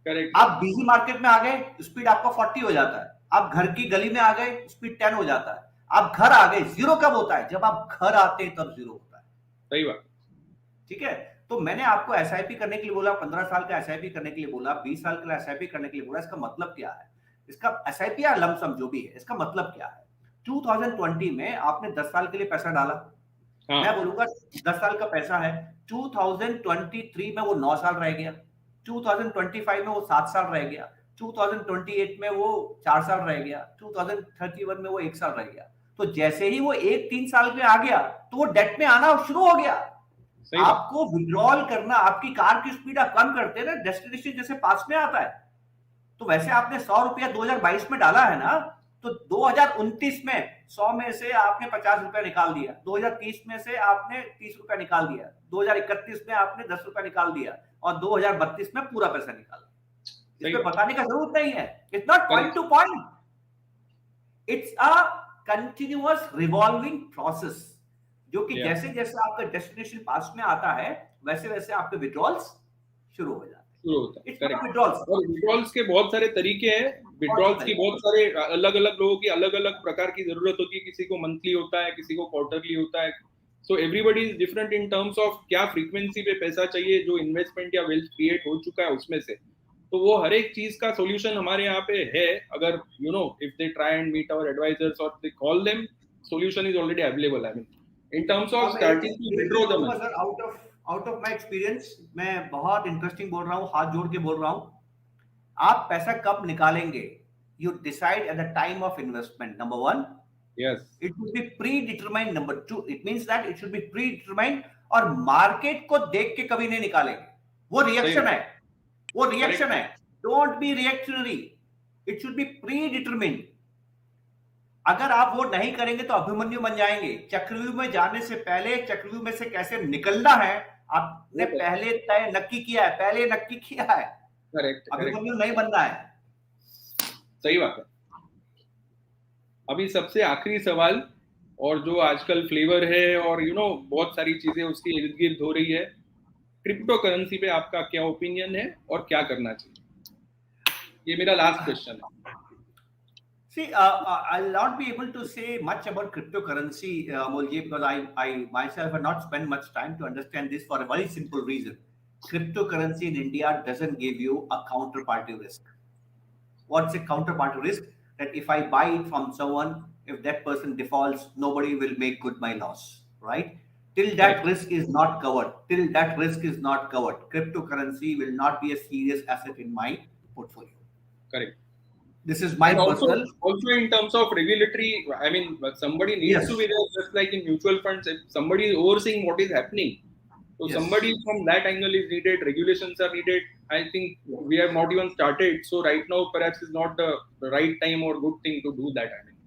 करेक्ट। आप बीजी मार्केट में आ गए, स्पीड आपका 40 हो जाता है। आप घर की गली में आ गए, स्पीड 10 हो जाता है। आप घर आ गए, जीरो कब होता है? जब आप घर आते हैं तब जीरो होता है। सही बात। ठीक है, तो मैंने आपको एसआईपी करने के लिए बोला, 15 साल का एसआईपी करने के लिए बोला, 20 साल का एसआईपी करने के लिए बोला। इसका मतलब क्या है? इसका एसआईपी या लमसम जो भी है, इसका मतलब क्या है? 2020 में आपने 10 साल के लिए पैसा डाला, हाँ मैं बोलूंगा 10 साल का पैसा है। 2023 में वो 9 साल रह गया, 2025 में वो 7 साल रह गया, 2028 में वो 4 साल रह गया, 2031 में वो 1 साल रह गया। तो जैसे ही वो 1-3 साल में आ गया तो वो डेट में आना शुरू हो गया। आपको विड्रॉल करना, आपकी कार की स्पीड आप कम करते हैं ना, डेस्टिनेशन जैसे पास में आता है। तो वैसे आपने 100 रुपया 2022 में डाला है ना, तो 2029 में 100 में से आपने 50 रुपया निकाल दिया, 2030 में से आपने 30 रुपया निकाल दिया, 2031 में आपने 10 रुपया निकाल दिया, और 2032 में पूरा पैसा निकाला। इसमें बताने का जरूरत नहीं है। It's not point two point, it's a continuous revolving process, जो कि जैसे जैसे आपका डेस्टिनेशन पास में आता है वैसे वैसे आपके विड्रॉल्स शुरू हो जाते हैं। विड्रॉल्स के बहुत सारे तरीके हैं, विड्रॉल्स की बहुत सारे अलग अलग लोगों की अलग अलग प्रकार की जरूरत होती है। किसी को मंथली होता है, किसी को क्वार्टरली होता है। So everybody is different in terms of क्या फ्रीक्वेंसी पे पैसा चाहिए, जो इन्वेस्टमेंट या वेल्थ क्रिएट हो चुका है उसमें से। तो वो हर एक चीज का सॉल्यूशन हमारे यहाँ पे है। अगर you know if they try and meet our advisors और they call them, solution is already available. I mean in terms of starting to withdraw the money. Out of my experience, मैं बहुत interesting बोल रहा हूँ, हाथ जोड़ के बोल रहा हूँ। आप पैसा कब निकालेंगे, you decide at the time of investment. Number one, yes, it should be predetermined. Number two, it means that it should be predetermined, और मार्केट को देख के कभी नहीं निकालेंगे। वो रिएक्शन है, वो रिएक्शन है। Don't be reactionary, it should be predetermined. अगर आप वो नहीं करेंगे तो अभिमन्यु बन जाएंगे। चक्रव्यूह में जाने से पहले चक्रव्यूह में से कैसे निकलना है आपने पहले तय नक्की किया है, पहले नक्की किया है। करेक्ट, अभिमन्यु नहीं बनना है। सही बात है। अभी सबसे आखिरी सवाल, और जो आजकल फ्लेवर है और यू नो बहुत सारी चीजें उसकी इर्द गिर्द हो रही है, क्रिप्टो करेंसी पे आपका क्या ओपिनियन है और क्या करना चाहिए? ये मेरा लास्ट क्वेश्चन है। See, I'll not be able to say much about cryptocurrency, Amolji, because I myself have not spent much time to understand this for a very simple reason. Cryptocurrency in India doesn't give you a counterparty risk. What's a counterparty risk? That if I buy it from someone, if that person defaults, nobody will make good my loss, right? Till that risk is not covered, cryptocurrency will not be a serious asset in my portfolio. Correct. This is my personal. Also in terms of regulatory, I mean, somebody needs to be there, just like in mutual funds. If somebody is overseeing what is happening, so somebody from that angle is needed. Regulations are needed. I think we have not even started. So right now, perhaps is not the right time or good thing to do that. I mean.